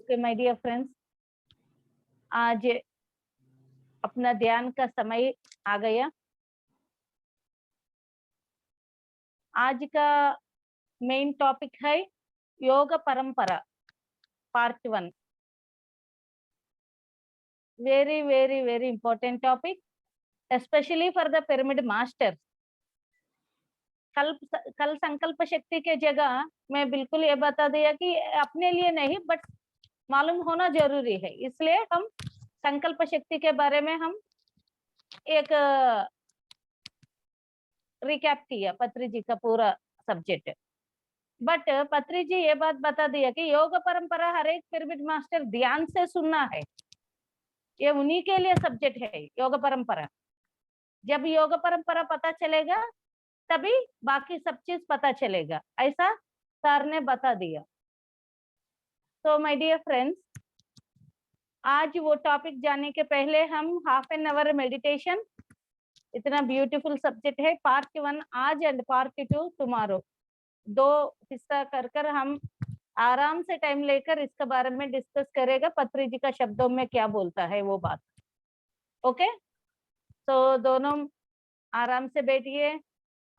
Okay my dear friends, आज अपना ध्यान का समय आ गया। आज का मेन टॉपिक है योग परंपरा part 1। Very very very important topic, specially for the pyramid master. कल संकल्प शक्ति के जगह मैं बिल्कुल ये बता दिया कि अपने लिए नहीं बट मालूम होना जरूरी है, इसलिए हम संकल्प शक्ति के बारे में हम एक रिकैप किया पत्री जी का पूरा सब्जेक्ट। बट पत्री जी ये बात बता दिया कि योग परंपरा हर एक पिरामिड मास्टर ध्यान से सुनना है, ये उन्हीं के लिए सब्जेक्ट है योग परंपरा। जब योग परंपरा पता चलेगा तभी बाकी सब चीज पता चलेगा, ऐसा सर ने बता दिया। तो माय डियर फ्रेंड्स, आज वो टॉपिक जाने के पहले हम हाफ एन आवर मेडिटेशन, इतना ब्यूटीफुल सब्जेक्ट है, पार्ट 1 आज एंड पार्ट 2 टुमारो, 2 हिस्सा कर हम आराम से टाइम लेकर इसके बारे में डिस्कस करेगा। पत्री जी का शब्दों में क्या बोलता है वो बात। ओके, तो दोनों आराम से बैठिए,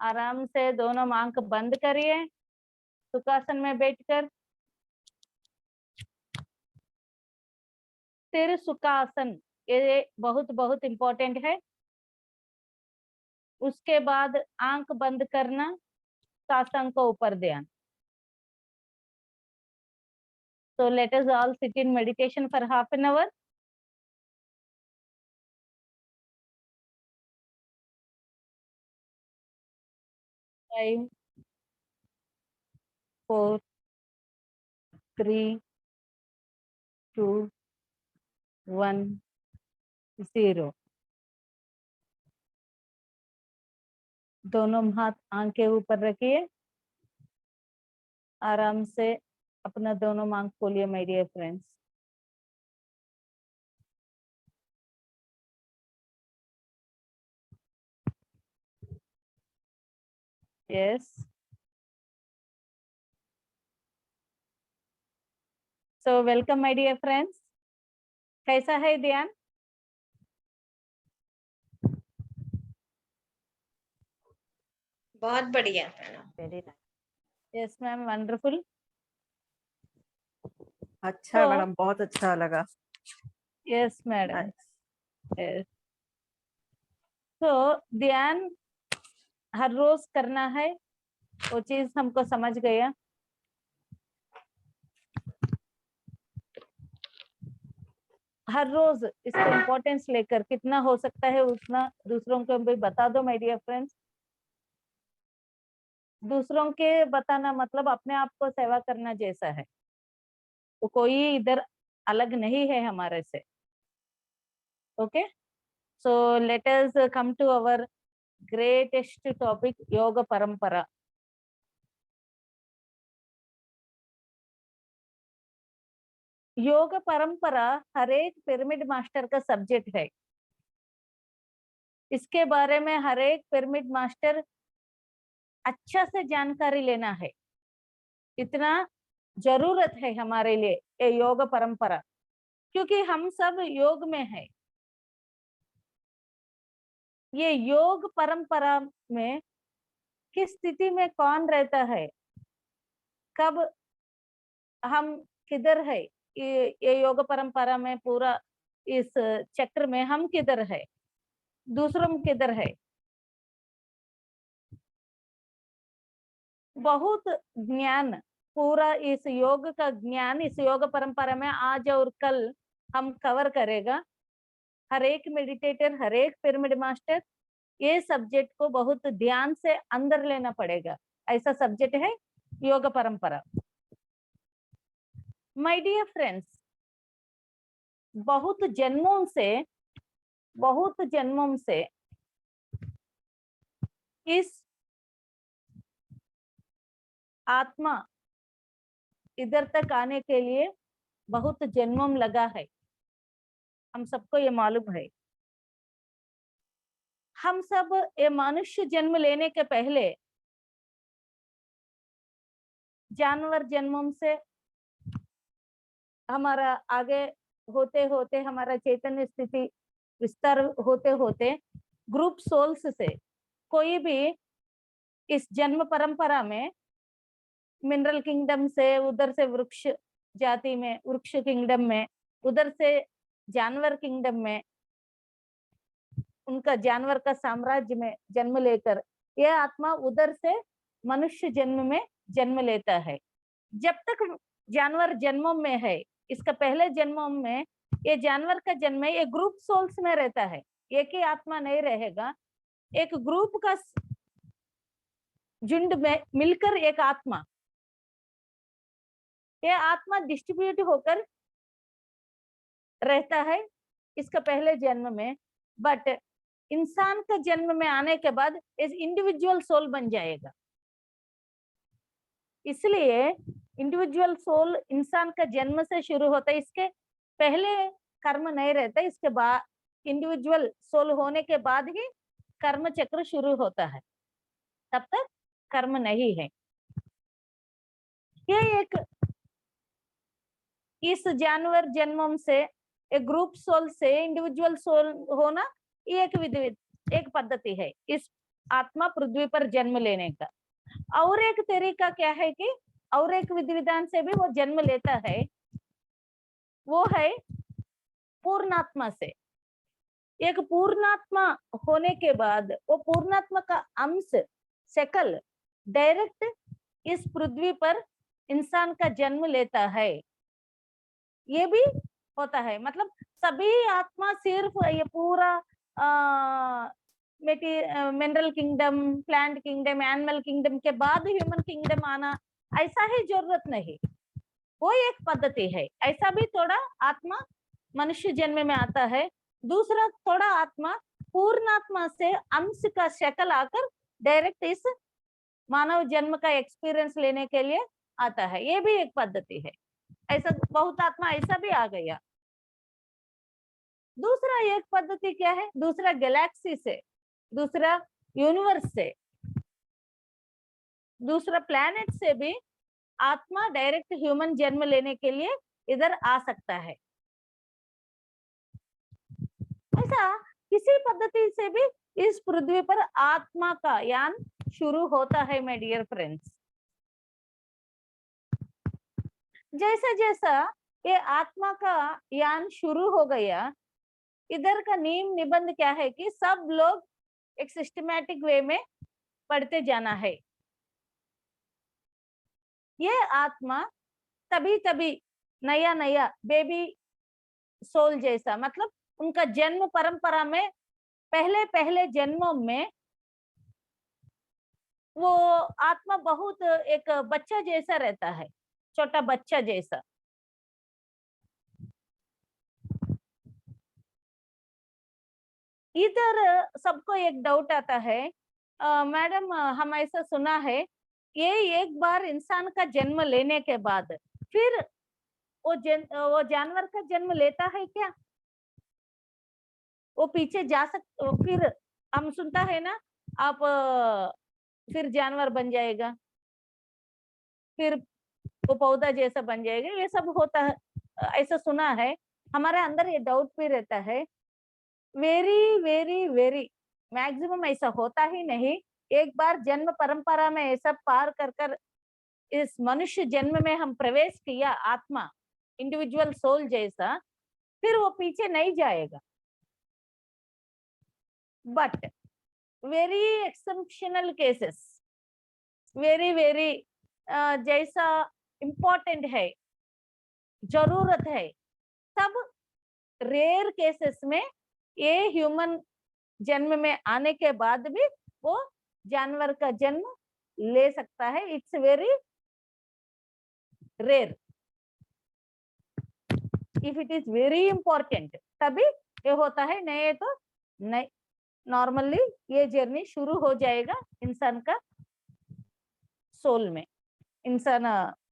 आराम से दोनों आंख बंद करिए, सुखासन में बैठकर। स्थिर सुखासन ये बहुत बहुत इम्पोर्टेंट है। उसके बाद आंख बंद करना, सांसों को ऊपर ध्यान। So let us all sit in meditation for half an hour. Five, 4, 3, 2, 1, 0। दोनों हाथ आंख के ऊपर रखिए, आराम से अपना दोनों आंख खोलिए my dear friends. Yes, so welcome my dear friends. कैसा है ध्यान? बहुत बढ़िया madam. Very nice. Yes ma'am, wonderful. अच्छा मैडम, बहुत अच्छा लगा। Yes madam. तो ध्यान हर रोज करना है, वो चीज हमको समझ गया। हर रोज इसका इम्पोर्टेंस लेकर कितना हो सकता है उतना दूसरों को भी बता दो माय डियर फ्रेंड्स। दूसरों के बताना मतलब अपने आप को सेवा करना जैसा है, तो कोई इधर अलग नहीं है हमारे से। Okay, so let us come to our greatest topic, yoga परंपरा। योग परंपरा हर एक पिरामिड मास्टर का सब्जेक्ट है। इसके बारे में हर एक पिरामिड मास्टर अच्छा से जानकारी लेना है, इतना जरूरत है हमारे लिए ये योग परंपरा, क्योंकि हम सब योग में है। ये योग परंपरा में किस स्थिति में कौन रहता है, कब हम किधर है, ये योग परंपरा में पूरा इस चक्र में हम किधर है, दूसरों किधर है, बहुत ज्ञान, पूरा इस योग का ज्ञान इस योग परंपरा में आज और कल हम कवर करेगा। हर एक मेडिटेटर, हर एक पिरामिड मास्टर ये सब्जेक्ट को बहुत ध्यान से अंदर लेना पड़ेगा, ऐसा सब्जेक्ट है योग परंपरा। माय डियर फ्रेंड्स, बहुत जन्मों से इस आत्मा इधर तक आने के लिए बहुत जन्मों लगा है, हम सबको ये मालूम है। हम सब ये मनुष्य जन्म लेने के पहले जानवर जन्मों से हमारा आगे होते होते हमारा चैतन्य स्थिति विस्तार होते होते ग्रुप सोल्स से कोई भी इस जन्म परंपरा में मिनरल किंगडम से, उधर से वृक्ष जाति में, वृक्ष किंगडम में, उधर से जानवर किंगडम में, उनका जानवर का साम्राज्य में जन्म लेकर यह आत्मा उधर से मनुष्य जन्म में जन्म लेता है। जब तक जानवर जन्मों में है, इसका पहले जन्मों में ये जानवर का जन्म है, ये ग्रुप सोल्स में रहता है, एक ही आत्मा नहीं रहेगा, एक ग्रुप का झुंड में मिलकर एक आत्मा, ये आत्मा डिस्ट्रीब्यूट होकर रहता है इसका पहले जन्म में। बट इंसान का जन्म में आने के बाद इस इंडिविजुअल सोल बन जाएगा। इसलिए इंडिविजुअल सोल इंसान का जन्म से शुरू होता है, इसके पहले कर्म नहीं रहता, इसके बाद इंडिविजुअल सोल होने के बाद ही कर्म चक्र शुरू होता है, तब तक कर्म नहीं है। ये एक इस जानवर जन्मों से एक ग्रुप सोल से इंडिविजुअल सोल होना, ये एक पद्धति है इस आत्मा पृथ्वी पर जन्म लेने का। और एक तरीका क्या है कि और एक विधि विधान से भी वो जन्म लेता है, वो है पूर्णात्मा से। एक पूर्णात्मा होने के बाद वो पूर्णात्मा का अंश शकल डायरेक्ट इस पृथ्वी पर इंसान का जन्म लेता है। ये भी होता है, मतलब सभी आत्मा सिर्फ ये पूरा mineral kingdom, plant kingdom, animal kingdom के बाद ह्यूमन किंगडम आना, ऐसा ही जरूरत नहीं। वो एक पद्धति है। ऐसा भी थोड़ा आत्मा मनुष्य जन्म में आता है, दूसरा थोड़ा आत्मा पूर्णात्मा से अंश का शक्ल आकर डायरेक्ट इस मानव जन्म का एक्सपीरियंस लेने के लिए आता है। ये भी एक पद्धति है। ऐसा बहुत आत्मा ऐसा भी आ गया। दूसरा एक पद्धति क्या है, दूसरा गैलेक्सी से, दूसरा यूनिवर्स से, दूसरा प्लैनेट से भी आत्मा डायरेक्ट ह्यूमन जन्म लेने के लिए इधर आ सकता है। ऐसा किसी पद्धति से भी इस पृथ्वी पर आत्मा का यान शुरू होता है माय डियर फ्रेंड्स। जैसा जैसा ये आत्मा का यान शुरू हो गया, इधर का नियम निबंध क्या है कि सब लोग एक सिस्टमैटिक वे में पढ़ते जाना है। ये आत्मा तभी तभी नया नया बेबी सोल जैसा, मतलब उनका जन्म परंपरा में पहले पहले जन्मों में वो आत्मा बहुत एक बच्चा जैसा रहता है, छोटा बच्चा जैसा। इधर सबको एक डाउट आता है, मैडम हम ऐसा सुना है ये एक बार इंसान का जन्म लेने के बाद फिर वो जानवर का जन्म लेता है क्या? वो पीछे जा फिर हम सुनता है ना, आप फिर जानवर बन जाएगा, फिर वो पौधा जैसा बन जाएगा, ये सब होता है, ऐसा सुना है। हमारे अंदर ये डाउट भी रहता है। वेरी वेरी वेरी मैक्सिमम ऐसा होता ही नहीं। एक बार जन्म परंपरा में ऐसा पार कर कर इस मनुष्य जन्म में हम प्रवेश किया, आत्मा इंडिविजुअल सोल जैसा, फिर वो पीछे नहीं जाएगा। But very exceptional cases, very very जैसा इम्पोर्टेंट है, जरूरत है, सब रेयर केसेस में ये ह्यूमन जन्म में आने के बाद भी वो जानवर का जन्म ले सकता है। It's very rare. If it is very important तभी ये होता है, नहीं तो नहीं। नॉर्मली ये जर्नी शुरू हो जाएगा इंसान का सोल में। इंसान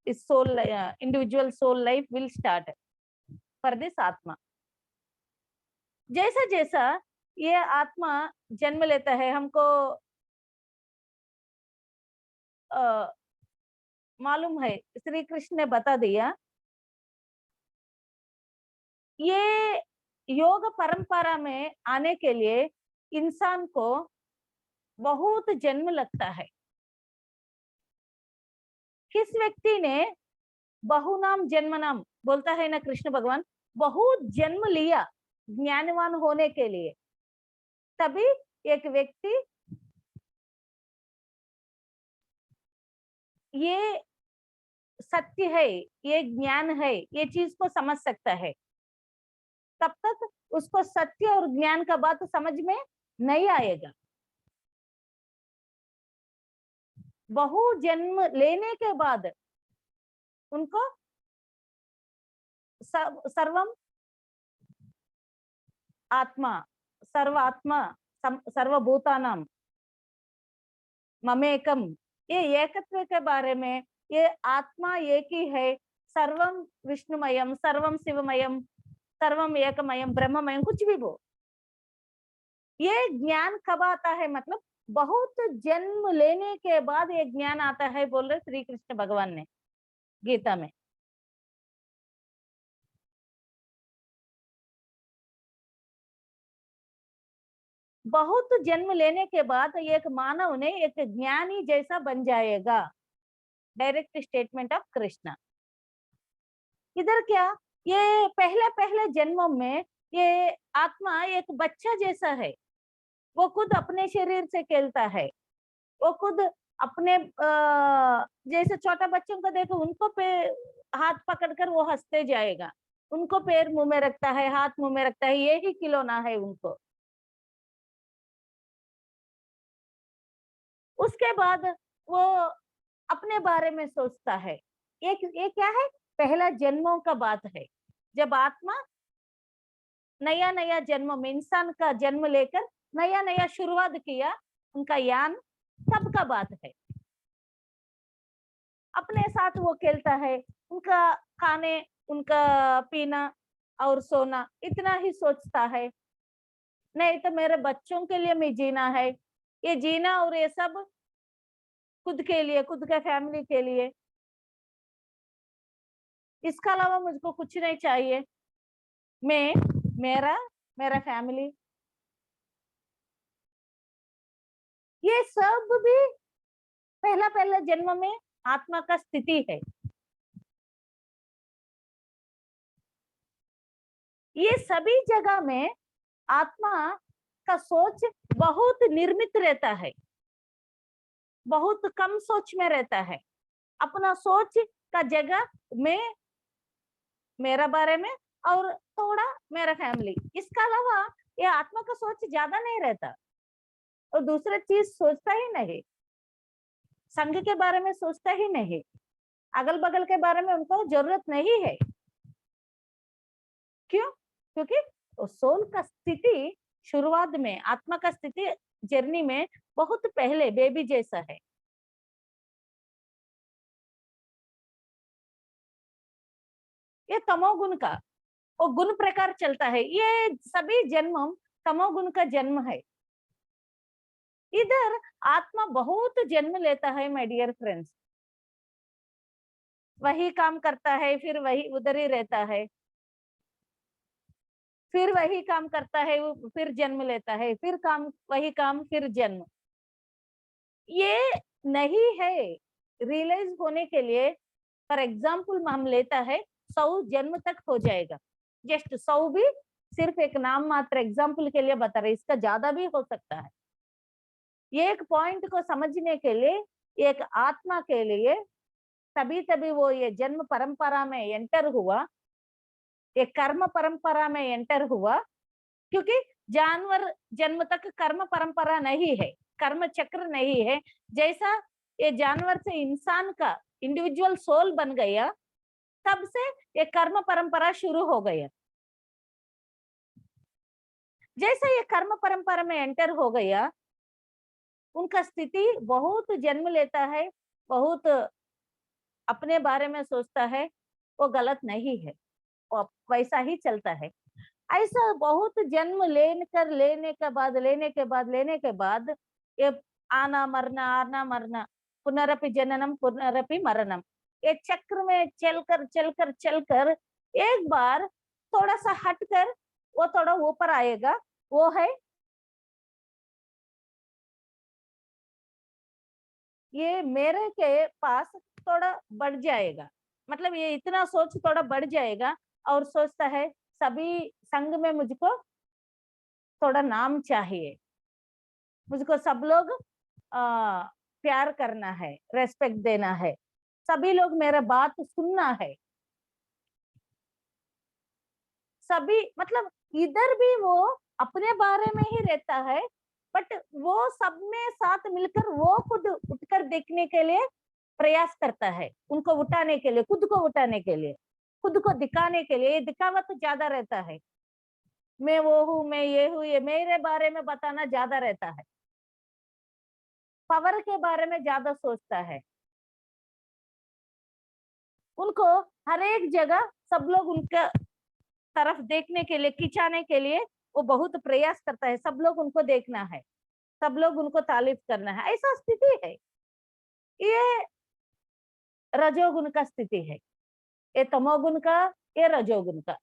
इस soul individual soul life will start for this आत्मा। जैसा जैसा ये आत्मा जन्म लेता है, हमको मालूम है, श्री कृष्ण ने बता दिया ये योग परंपरा में आने के लिए इंसान को बहुत जन्म लगता है। किस व्यक्ति ने बहुनाम जन्मनाम बोलता है ना कृष्ण भगवान, बहुत जन्म लिया ज्ञानवान होने के लिए, तभी एक व्यक्ति ये सत्य है, ये ज्ञान है, ये चीज को समझ सकता है। तब तक उसको सत्य और ज्ञान का बात समझ में नहीं आएगा। बहु जन्म लेने के बाद उनको सर्वम आत्मा, सर्वात्मा, सर्वभूतानाम ममेकम, ये एकत्व के बारे में, ये आत्मा एक ही है, सर्वम विष्णुमयम, सर्वम शिवमयम, सर्वम एकमयम, ब्रह्ममयम, कुछ भी वो, ये ज्ञान कब आता है? मतलब बहुत जन्म लेने के बाद ये ज्ञान आता है, बोल रहे श्री कृष्ण भगवान ने गीता में। बहुत जन्म लेने के बाद एक मानव ने एक ज्ञानी जैसा बन जाएगा। Direct statement of Krishna. इधर क्या, ये पहले पहले जन्मों में ये आत्मा एक बच्चा जैसा है, वो खुद अपने शरीर से खेलता है, वो खुद अपने जैसे छोटा बच्चों को देखो, उनको पे हाथ पकड़कर वो हंसते जाएगा, उनको पैर मुंह में रखता है, हाथ मुंह में रखता है, यही खिलौना है उनको। उसके बाद वो अपने बारे में सोचता है। ये क्या है? पहला जन्मों का बात है, जब आत्मा नया नया जन्म में इंसान का जन्म लेकर नया नया शुरुआत किया, उनका यान तब का बात है। अपने साथ वो खेलता है, उनका खाने, उनका पीना और सोना, इतना ही सोचता है। नहीं तो मेरे बच्चों के लिए मैं जीना है, ये जीना और ये सब खुद के लिए, खुद के फैमिली के लिए, इसका अलावा मुझको कुछ नहीं चाहिए। मैं, मेरा, मेरा फैमिली, ये सब भी पहला पहला जन्म में आत्मा का स्थिति है। ये सभी जगह में आत्मा का सोच बहुत निर्मित रहता है, बहुत कम सोच में रहता है। अपना सोच का जगह में मेरा बारे में और थोड़ा मेरा फैमिली, इसका अलावा ये आत्मा का सोच ज्यादा नहीं रहता, और दूसरा चीज सोचता ही नहीं। संघ के बारे में सोचता ही नहीं, अगल बगल के बारे में उनको जरूरत नहीं है। क्यों? क्योंकि सोल का स्थिति शुरुआत में, आत्मा का स्थिति जर्नी में बहुत पहले बेबी जैसा है। ये तमोगुण का वो गुण प्रकार चलता है, ये सभी जन्म तमोगुण का जन्म है। इधर आत्मा बहुत जन्म लेता है माय डियर फ्रेंड्स, वही काम करता है, फिर वही उधर ही रहता है, फिर वही काम करता है, वो फिर जन्म लेता है, फिर काम, वही काम, फिर जन्म। ये नहीं है रियलाइज होने के लिए। फॉर एग्जाम्पल हम लेता है 100 जन्म तक हो जाएगा, जस्ट 100 भी सिर्फ एक नाम मात्र एग्जाम्पल के लिए बता रहे, इसका ज्यादा भी हो सकता है। ये एक पॉइंट को समझने के लिए, एक आत्मा के लिए तभी तभी वो ये जन्म परंपरा में एंटर हुआ, एक कर्म परंपरा में एंटर हुआ। क्योंकि जानवर जन्म तक कर्म परंपरा नहीं है, कर्म चक्र नहीं है। जैसा ये जानवर से इंसान का इंडिविजुअल सोल बन गया, तब से ये कर्म परंपरा शुरू हो गया। जैसे ये कर्म परंपरा में एंटर हो गया, उनका स्थिति बहुत जन्म लेता है, बहुत अपने बारे में सोचता है, वो गलत नहीं है, वो वैसा ही चलता है। ऐसा बहुत जन्म लेने के बाद ये आना मरना, पुनरपि जननम पुनरपि मरणम, ये चक्र में चलकर एक बार थोड़ा सा हटकर वो थोड़ा ऊपर आएगा, वो है ये मेरे के पास थोड़ा बढ़ जाएगा, मतलब ये इतना सोच थोड़ा बढ़ जाएगा और सोचता है सभी संग में मुझको थोड़ा नाम चाहिए, मुझको सब लोग प्यार करना है, रेस्पेक्ट देना है, सभी लोग मेरा बात सुनना है, सभी मतलब इधर भी वो अपने बारे में ही रहता है, बट वो सब में साथ मिलकर वो खुद उठकर देखने के लिए प्रयास करता है, उनको उठाने के लिए, खुद को उठाने के लिए, खुद को दिखाने के लिए। ये दिखावा तो ज्यादा रहता है, मैं वो हूँ, मैं ये हूँ, ये मेरे बारे में बताना ज्यादा रहता है, पावर के बारे में ज्यादा सोचता है। उनको हर एक जगह सब लोग उनका तरफ देखने के लिए, खिंचाने के लिए वो बहुत प्रयास करता है, सब लोग उनको देखना है, सब लोग उनको तारीफ करना है, ऐसा स्थिति है। ये रजोगुण का स्थिति है, ये तमोगुण का, ये रजोगुण का।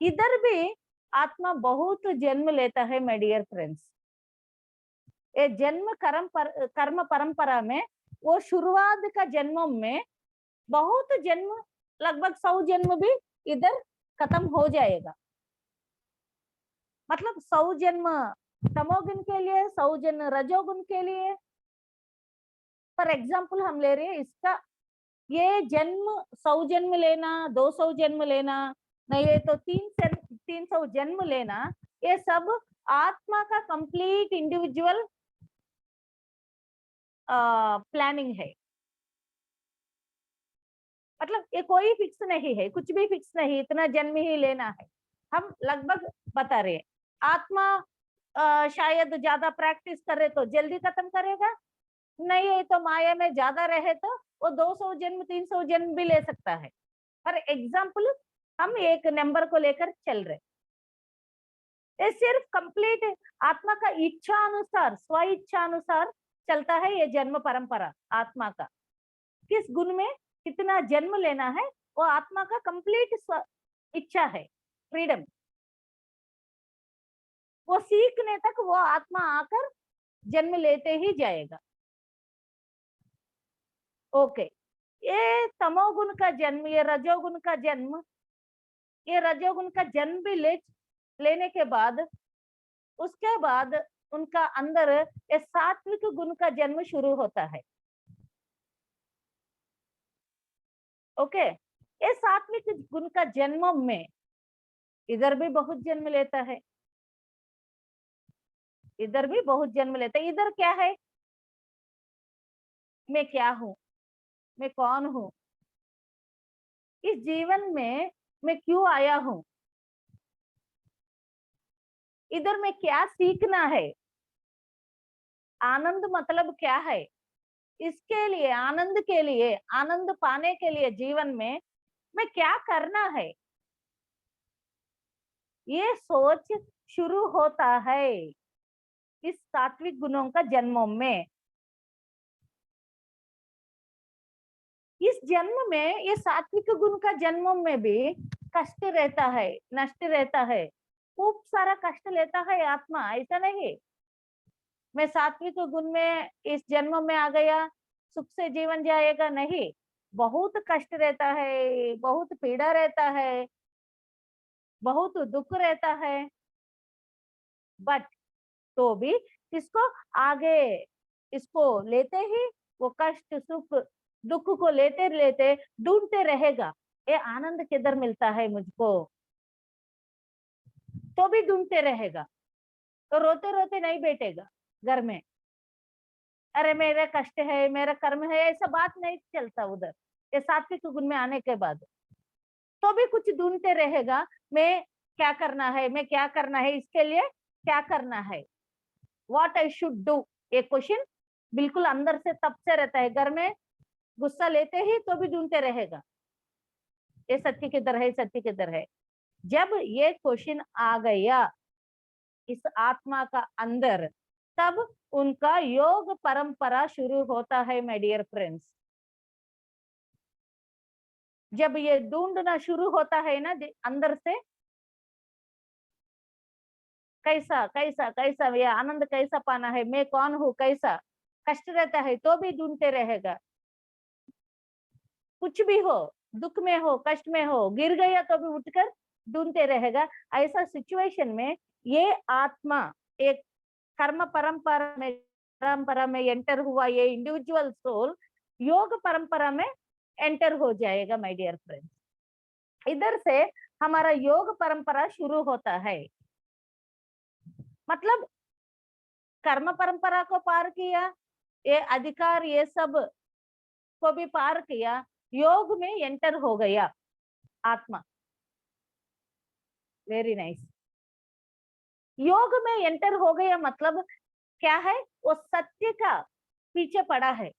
इधर भी आत्मा बहुत जन्म लेता है माय डियर फ्रेंड्स। ये जन्म कर्म परंपरा में वो शुरुआत का जन्मों में बहुत जन्म, लगभग 100 जन्म भी इधर खत्म हो जाएगा, मतलब 100 जन्म तमोगुण के लिए, 100 जन्म रजोगुण के लिए। फॉर एग्जाम्पल हम ले रहे हैं इसका, ये जन्म 100 जन्म लेना, 200 जन्म लेना, नहीं है तो 300 जन्म लेना, ये सब आत्मा का कंप्लीट इंडिविजुअल प्लानिंग है। मतलब ये कोई फिक्स नहीं है, कुछ भी फिक्स नहीं, इतना जन्म ही लेना है, हम लगभग बता रहे हैं। आत्मा शायद ज्यादा प्रैक्टिस करे तो जल्दी खत्म करेगा, नहीं है तो माया में ज्यादा रहे तो वो 200 जन्म 300 जन्म भी ले सकता है। फॉर एग्जाम्पल हम एक नंबर को लेकर चल रहे, ये सिर्फ कंप्लीट आत्मा का इच्छा अनुसार, स्व इच्छा अनुसार चलता है ये जन्म परंपरा। आत्मा का किस गुण में कितना जन्म लेना है वो आत्मा का कंप्लीट इच्छा है, फ्रीडम। वो सीखने तक वो आत्मा आकर जन्म लेते ही जाएगा। ओके, ये तमोगुण का जन्म, ये रजोगुण का जन्म, ये रजोगुण का जन्म भी लेने के बाद, उसके बाद उनका अंदर ये सात्विक गुण का जन्म शुरू होता है। ओके, ये सात्विक गुण का जन्म में इधर भी बहुत जन्म लेता है, इधर भी बहुत जन्म लेता है। इधर क्या है, मैं क्या हूं, मैं कौन हूं, इस जीवन में मैं क्यों आया हूं, इधर में क्या सीखना है, आनंद मतलब क्या है, इसके लिए, आनंद के लिए, आनंद पाने के लिए जीवन में मैं क्या करना है, ये सोच शुरू होता है इस सात्विक गुणों का जन्मों में। इस जन्म में, ये सात्विक गुण का जन्मों में भी कष्ट रहता है, नष्ट रहता है, खूब सारा कष्ट लेता है आत्मा। ऐसा नहीं मैं सात्विक गुण में इस जन्म में आ गया सुख से जीवन जाएगा, नहीं, बहुत कष्ट रहता है, बहुत पीड़ा रहता है, बहुत दुख रहता है, बट तो भी इसको आगे, इसको लेते ही वो कष्ट सुख दुख को लेते लेते ढूंढते रहेगा, ये आनंद किधर मिलता है मुझको, तो भी ढूंढते रहेगा, तो रोते रोते नहीं बैठेगा घर में, अरे मेरा कष्ट है, मेरा कर्म है, ऐसा बात नहीं चलता उधर। ये सात्विक गुण में आने के बाद तो भी कुछ ढूंढते रहेगा, मैं क्या करना है, मैं क्या करना है, इसके लिए क्या करना है, व्हाट आई शुड डू, ये क्वेश्चन बिल्कुल अंदर से तब से रहता है। घर में गुस्सा लेते ही तो भी ढूंढते रहेगा, ये सत्य किधर है, सत्य किधर है। जब ये क्वेश्चन आ गया इस आत्मा का अंदर, तब उनका योग परंपरा शुरू होता है माय डियर फ्रेंड्स। जब ये ढूंढना शुरू होता है ना अंदर से, कैसा कैसा कैसा, ये आनंद कैसा पाना है, मैं कौन हूँ, कैसा कष्ट रहता है तो भी ढूंढते रहेगा। कुछ भी हो, दुख में हो, कष्ट में हो, गिर गया तो भी उठकर ढूंढते रहेगा। ऐसा सिचुएशन में ये आत्मा एक कर्म परंपरा में एंटर हुआ, ये इंडिविजुअल सोल योग परंपरा में एंटर हो जाएगा। माय डियर फ्रेंड्स, इधर से हमारा योग परंपरा शुरू होता है। मतलब कर्म परंपरा को पार किया, ये अधिकार ये सब को भी पार किया, योग में एंटर हो गया आत्मा। Very nice. योग में एंटर हो गया मतलब क्या है, वो सत्य का पीछे पड़ा है,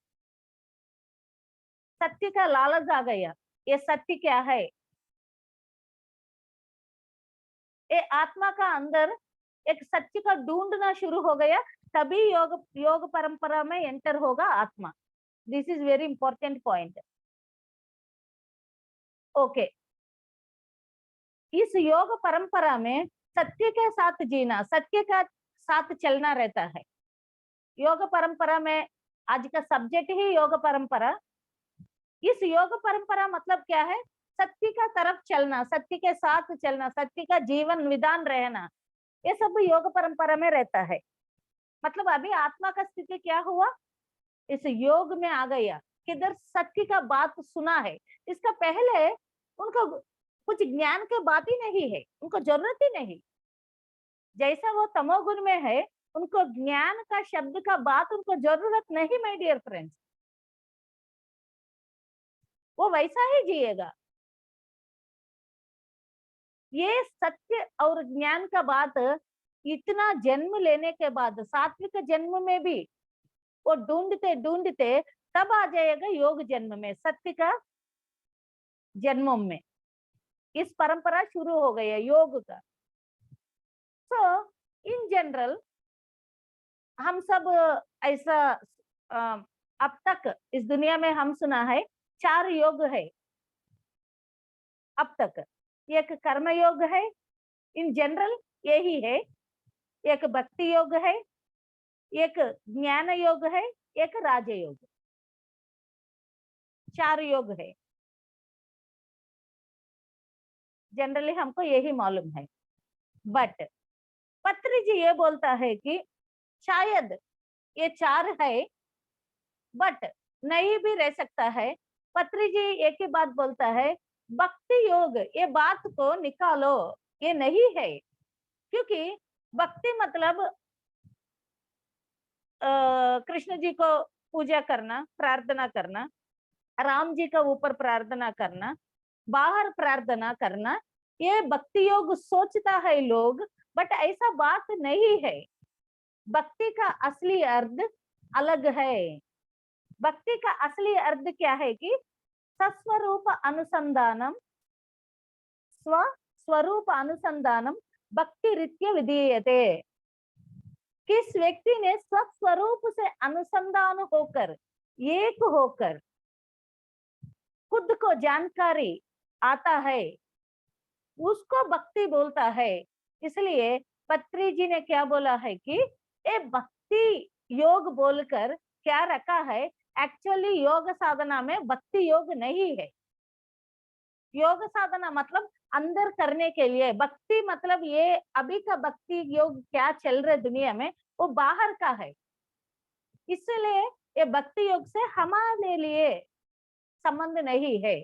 सत्य का लालच आ गया। ये सत्य क्या है, ये आत्मा का अंदर एक सत्य का ढूंढना शुरू हो गया, तभी योग परंपरा में एंटर होगा आत्मा। This is very important point. Okay, इस योग परंपरा में सत्य के साथ जीना, सत्य का साथ चलना रहता है। योग परंपरा में आज का सब्जेक्ट ही योग परंपरा। इस योग परंपरा मतलब क्या है, सत्य का तरफ चलना, सत्य के साथ चलना, सत्य का जीवन विधान रहना, ये सब योग परंपरा में रहता है। मतलब अभी आत्मा का स्थिति क्या हुआ, इस योग में आ गया, किधर सत्य का बात सुना है। इसका पहले उनको कुछ ज्ञान के बात ही नहीं है, उनको जरूरत ही नहीं। जैसा वो तमोगुण में है, उनको ज्ञान का शब्द का बात उनको जरूरत नहीं। माय डियर फ्रेंड्स, वो वैसा ही जिएगा। ये सत्य और ज्ञान का बात इतना जन्म लेने के बाद, सात्विक जन्म में भी वो ढूंढते ढूंढते तब आ जाएगा योग जन्म में, सत्य का जन्मों में इस परंपरा शुरू हो गया योग का। सो इन जनरल हम सब ऐसा अब तक इस दुनिया में हम सुना है 4 योग है अब तक। एक कर्म योग है, इन जनरल यही है। एक भक्ति योग है, एक ज्ञान योग है, एक राजयोग। 4 योग है, जनरली हमको यही मालूम है। बट पत्री जी ये बोलता है कि शायद ये 4 है, बट नहीं भी रह सकता है। पत्री जी एक ही बात बोलता है, भक्ति योग ये बात को निकालो, ये नहीं है। क्योंकि भक्ति मतलब कृष्ण जी को पूजा करना, प्रार्थना करना, राम जी का ऊपर प्रार्थना करना, बाहर प्रार्थना करना, ये भक्ति योग सोचता है लोग, बट ऐसा बात नहीं है। भक्ति का असली अर्थ अलग है। भक्ति का असली अर्थ क्या है कि सस्वरूप अनुसंधानम, स्व स्वरूप अनुसंधानम भक्ति रीत्या विधीयते। किस व्यक्ति ने स्वस्वरूप से अनुसंधान होकर, एक होकर खुद को जानकारी आता है, उसको भक्ति बोलता है। इसलिए पत्री जी ने क्या बोला है कि ये भक्ति योग बोलकर क्या रखा है, एक्चुअली योग साधना में भक्ति योग नहीं है। योग साधना मतलब अंदर करने के लिए, भक्ति मतलब ये अभी का भक्ति योग क्या चल रहे दुनिया में वो बाहर का है। इसलिए ये भक्ति योग से हमारे लिए संबंध नहीं है।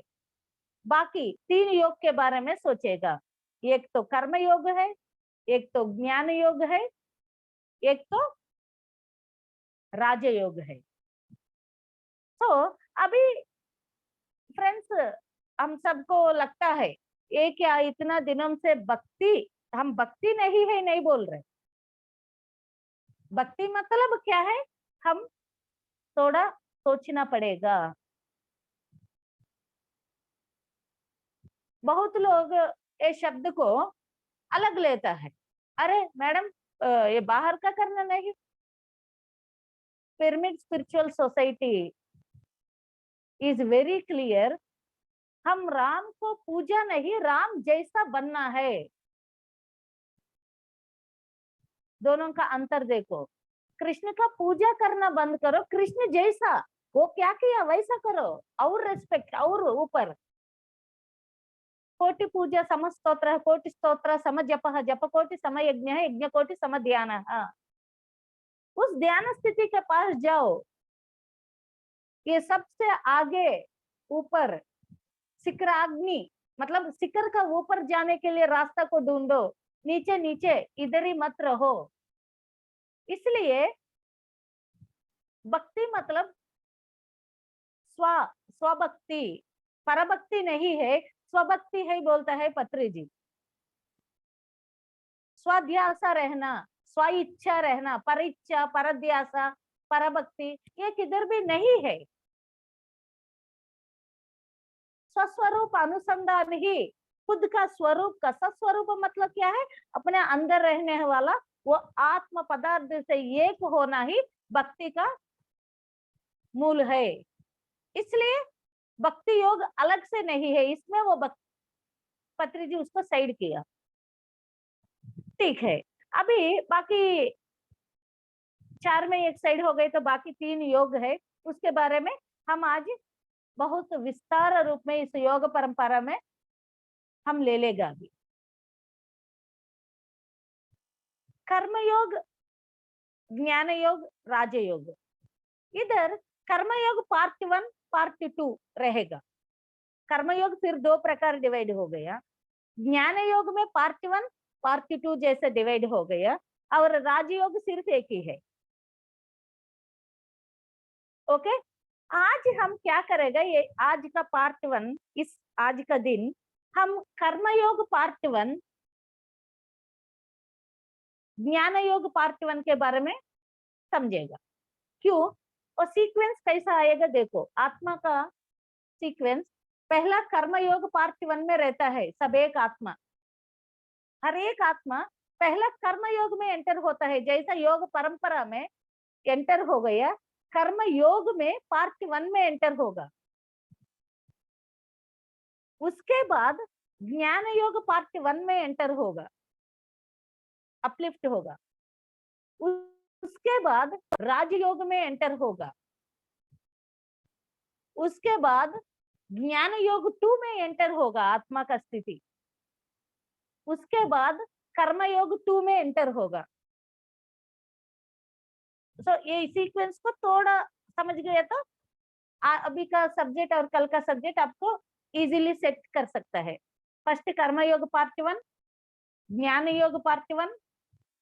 बाकी 3 योग के बारे में सोचेगा, एक तो कर्म योग है, एक तो ज्ञान योग है, एक तो राजयोग है। तो अभी फ्रेंड्स हम सबको लगता है ये क्या इतना दिनों से भक्ति, हम भक्ति नहीं है नहीं बोल रहे। भक्ति मतलब क्या है, हम थोड़ा सोचना पड़ेगा। बहुत लोग ये शब्द को अलग लेता है, अरे मैडम ये बाहर का करना नहीं। Pyramid spiritual society is very clear, हम राम को पूजा नहीं, राम जैसा बनना है। दोनों का अंतर देखो। कृष्ण का पूजा करना बंद करो, कृष्ण जैसा वो क्या किया वैसा करो, और रेस्पेक्ट और ऊपर। कोटि पूजा सम स्तोत्र, कोटि स्तोत्र सम जप, जप कोटि सम यज्ञ, यज्ञ कोटि सम ध्यान। उस ध्यान स्थिति के पास जाओ। ये सबसे आगे ऊपर शिखराग्नि, मतलब शिखर का ऊपर जाने के लिए रास्ता को ढूंढो, नीचे नीचे इधर ही मत रहो। इसलिए भक्ति मतलब स्वभक्ति, परभक्ति नहीं है, स्वभक्ति है बोलता है पत्री जी। स्वाध्यासा रहना, स्व इच्छा रहना, पर इच्छा, परध्यासा, परभक्ति ये किधर भी नहीं है। स्वस्वरूप अनुसंधान ही खुद का स्वरूप का, सस्वरूप मतलब क्या है, अपने अंदर रहने वाला वो आत्म पदार्थ से एक होना ही भक्ति का मूल है। इसलिए भक्ति योग अलग से नहीं है, इसमें वो पत्री जी उसको साइड किया। ठीक है, अभी बाकी 4 में एक साइड हो गए तो बाकी 3 योग है, उसके बारे में हम आज बहुत विस्तार रूप में इस योग परंपरा में हम ले लेगा अभी। कर्म योग, ज्ञान योग, राजयोग। इधर कर्मयोग पार्ट 1 पार्ट 2 रहेगा। कर्मयोग फिर 2 प्रकार डिवाइड हो गया, ज्ञान योग में पार्ट 1 पार्ट 2 जैसे डिवाइड हो गया, और राजयोग सिर्फ एक ही है। ओके, आज हम क्या करेगा, ये आज का पार्ट 1, इस आज का दिन हम कर्मयोग पार्ट 1, ज्ञान योग पार्ट 1 के बारे में समझेगा। क्यों, और सीक्वेंस कैसा आएगा देखो। आत्मा का सीक्वेंस पहला कर्मयोग पार्ट 1 में रहता है। सब एक आत्मा, हर एक आत्मा पहला कर्मयोग में एंटर होता है। जैसा योग परंपरा में एंटर हो गया, कर्म योग में पार्ट 1 में एंटर होगा। उसके बाद ज्ञान योग पार्ट 1 में एंटर होगा, अपलिफ्ट होगा। उसके बाद राजयोग में एंटर होगा। उसके बाद ज्ञान योग 2 में एंटर होगा आत्मा का स्थिति। उसके बाद कर्मयोग 2 में एंटर होगा। तो ये सीक्वेंस को थोड़ा समझ गए तो अभी का सब्जेक्ट और कल का सब्जेक्ट आपको इजीली सेट कर सकता है। फर्स्ट कर्मयोग पार्ट 1, ज्ञान योग पार्ट 1,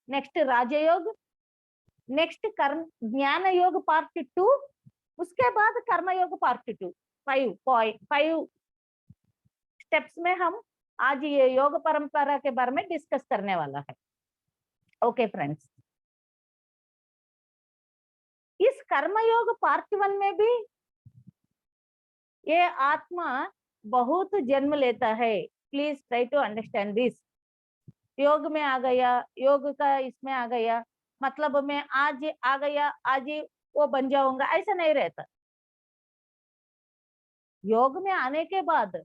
नेक्स्ट राजयोग, नेक्स्ट कर्म ज्ञान योग पार्ट 2, उसके बाद कर्मयोग पार्ट 2। 5 स्टेप्स में हम आज ये योग परंपरा के बारे में डिस्कस करने वाला है। ओके फ्रेंड्स, इस कर्मयोग पार्ट 1 में भी ये आत्मा बहुत जन्म लेता है। Please try to understand this. Yoga में आ गया, योग का इसमें आ गया, मतलब मैं आज आ गया, आज ही वो बन जाऊंगा, ऐसा नहीं रहता। योग में आने के बाद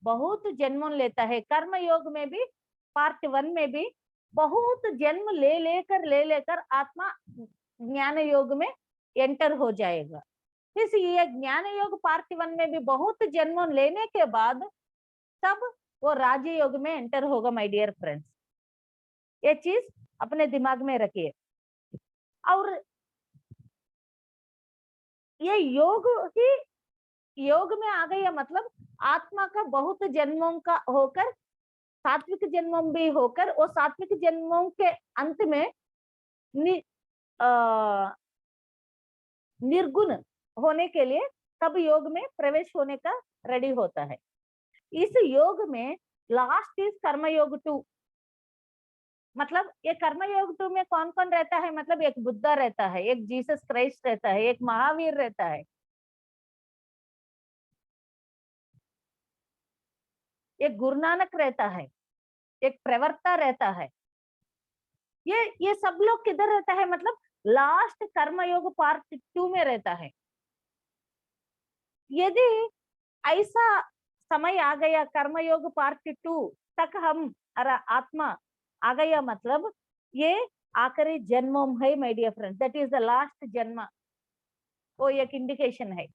बहुत जन्म लेता है। कर्म योग में भी पार्ट 1 में भी बहुत जन्म ले लेकर आत्मा ज्ञान योग में एंटर हो जाएगा। इसलिए ज्ञान योग पार्ट 1 में भी बहुत जन्म लेने के बाद तब वो राजयोग में एंटर होगा। माय डियर फ्रेंड्स, ये चीज अपने दिमाग में रखिए। और ये योग ही योग में आ गया, मतलब आत्मा का बहुत जन्मों का होकर, सात्विक जन्मों भी होकर, वो सात्विक जन्मों के अंत में निर्गुण होने के लिए तब योग में प्रवेश होने का रेडी होता है। इस योग में लास्ट इज कर्मयोग 2। मतलब ये कर्मयोग 2 में कौन कौन रहता है, मतलब एक बुद्धा रहता है, एक जीसस क्राइस्ट रहता है, एक महावीर रहता है, एक गुरु नानक रहता है, एक प्रवर्ता रहता है। ये सब लोग किधर रहता है, मतलब लास्ट कर्मयोग पार्ट 2 में रहता है। यदि ऐसा समय आ गया कर्मयोग पार्ट 2 तक हम आत्मा आ गया, मतलब ये आखिरी जन्म है my dear friends, that is the last जन्म, वो एक इंडिकेशन है।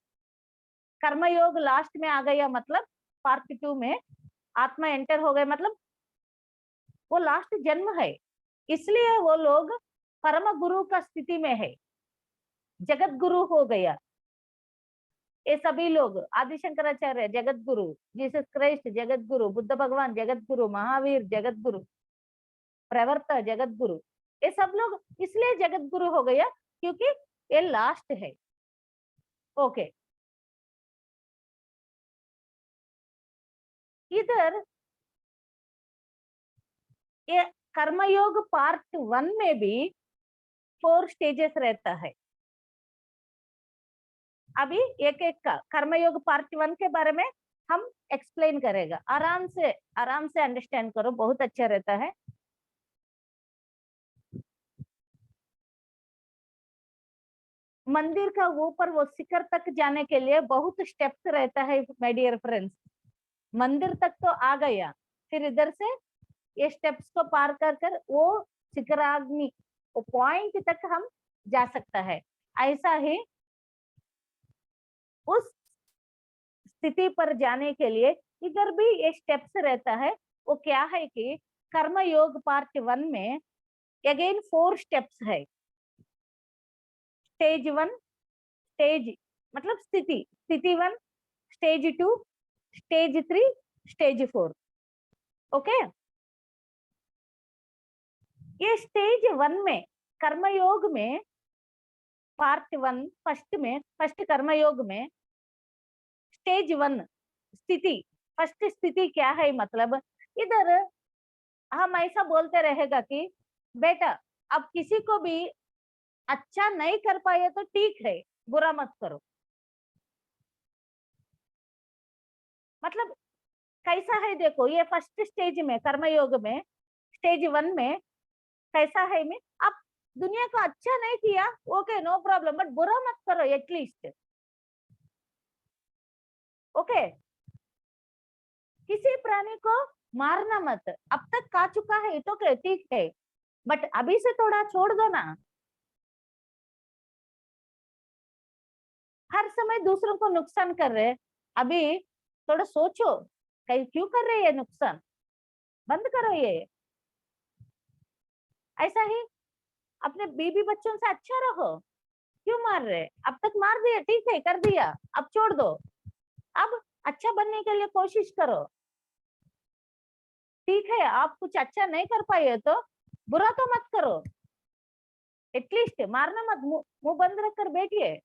कर्मयोग लास्ट में आ गया मतलब पार्ट 2 में आत्मा एंटर हो गए, मतलब वो लास्ट जन्म है, इसलिए वो लोग परम गुरु का स्थिति में है, जगत गुरु हो गया। ये सभी लोग आदि शंकराचार्य जगत गुरु, जीसस क्राइस्ट जगत गुरु, बुद्ध भगवान जगत गुरु, महावीर जगत गुरु, प्रवर्ता जगत गुरु, ये सब लोग इसलिए जगत गुरु हो गया क्योंकि ये लास्ट है। ओके, इधर ये कर्मयोग पार्ट 1 में भी 4 स्टेजेस रहता है। अभी एक एक का कर्मयोग पार्ट 1 के बारे में हम एक्सप्लेन करेगा, आराम से अंडरस्टैंड करो, बहुत अच्छा रहता है। मंदिर का ऊपर वो शिखर तक जाने के लिए बहुत स्टेप्स रहता है माय डियर फ्रेंड्स। मंदिर तक तो आ गया, फिर इधर से ये स्टेप्स को पार कर कर वो शिखराग्नि, वो पॉइंट तक हम जा सकता है। ऐसा ही उस स्थिति पर जाने के लिए इधर भी ये स्टेप्स रहता है। वो क्या है कि कर्म योग पार्ट 1 में अगेन 4 स्टेप्स है। स्टेज 1, स्टेज मतलब स्थिति, स्थिति 1, स्टेज 2, स्टेज 3, स्टेज 4। ओके, ये स्टेज 1 में कर्मयोग में पार्ट 1 फर्स्ट कर्मयोग में स्टेज 1 स्थिति, फर्स्ट स्थिति क्या है, मतलब इधर हम ऐसा बोलते रहेगा कि बेटा अब किसी को भी अच्छा नहीं कर पाए तो ठीक है, बुरा मत करो। मतलब कैसा है देखो, ये फर्स्ट स्टेज में कर्मयोग में स्टेज 1 में कैसा है, में आप दुनिया को अच्छा नहीं किया, ओके नो प्रॉब्लम, बट बुरा मत करो एटलीस्ट। ओके, किसी प्राणी को मारना मत, अब तक खा चुका है तो क्या ठीक है, बट अभी से थोड़ा छोड़ दो ना। हर समय दूसरों को नुकसान कर रहे, अभी थोड़ा सोचो कहीं क्यों कर रहे हैं नुकसान, बंद करो ये। ऐसा ही अपने बीबी बच्चों से अच्छा रहो, क्यों मार रहे, अब तक मार दिया ठीक है, कर दिया, अब छोड़ दो, अब अच्छा बनने के लिए कोशिश करो। ठीक है, आप कुछ अच्छा नहीं कर पाए तो बुरा तो मत करो, एटलीस्ट मारना मत, मुंह बंद रखकर बैठिए,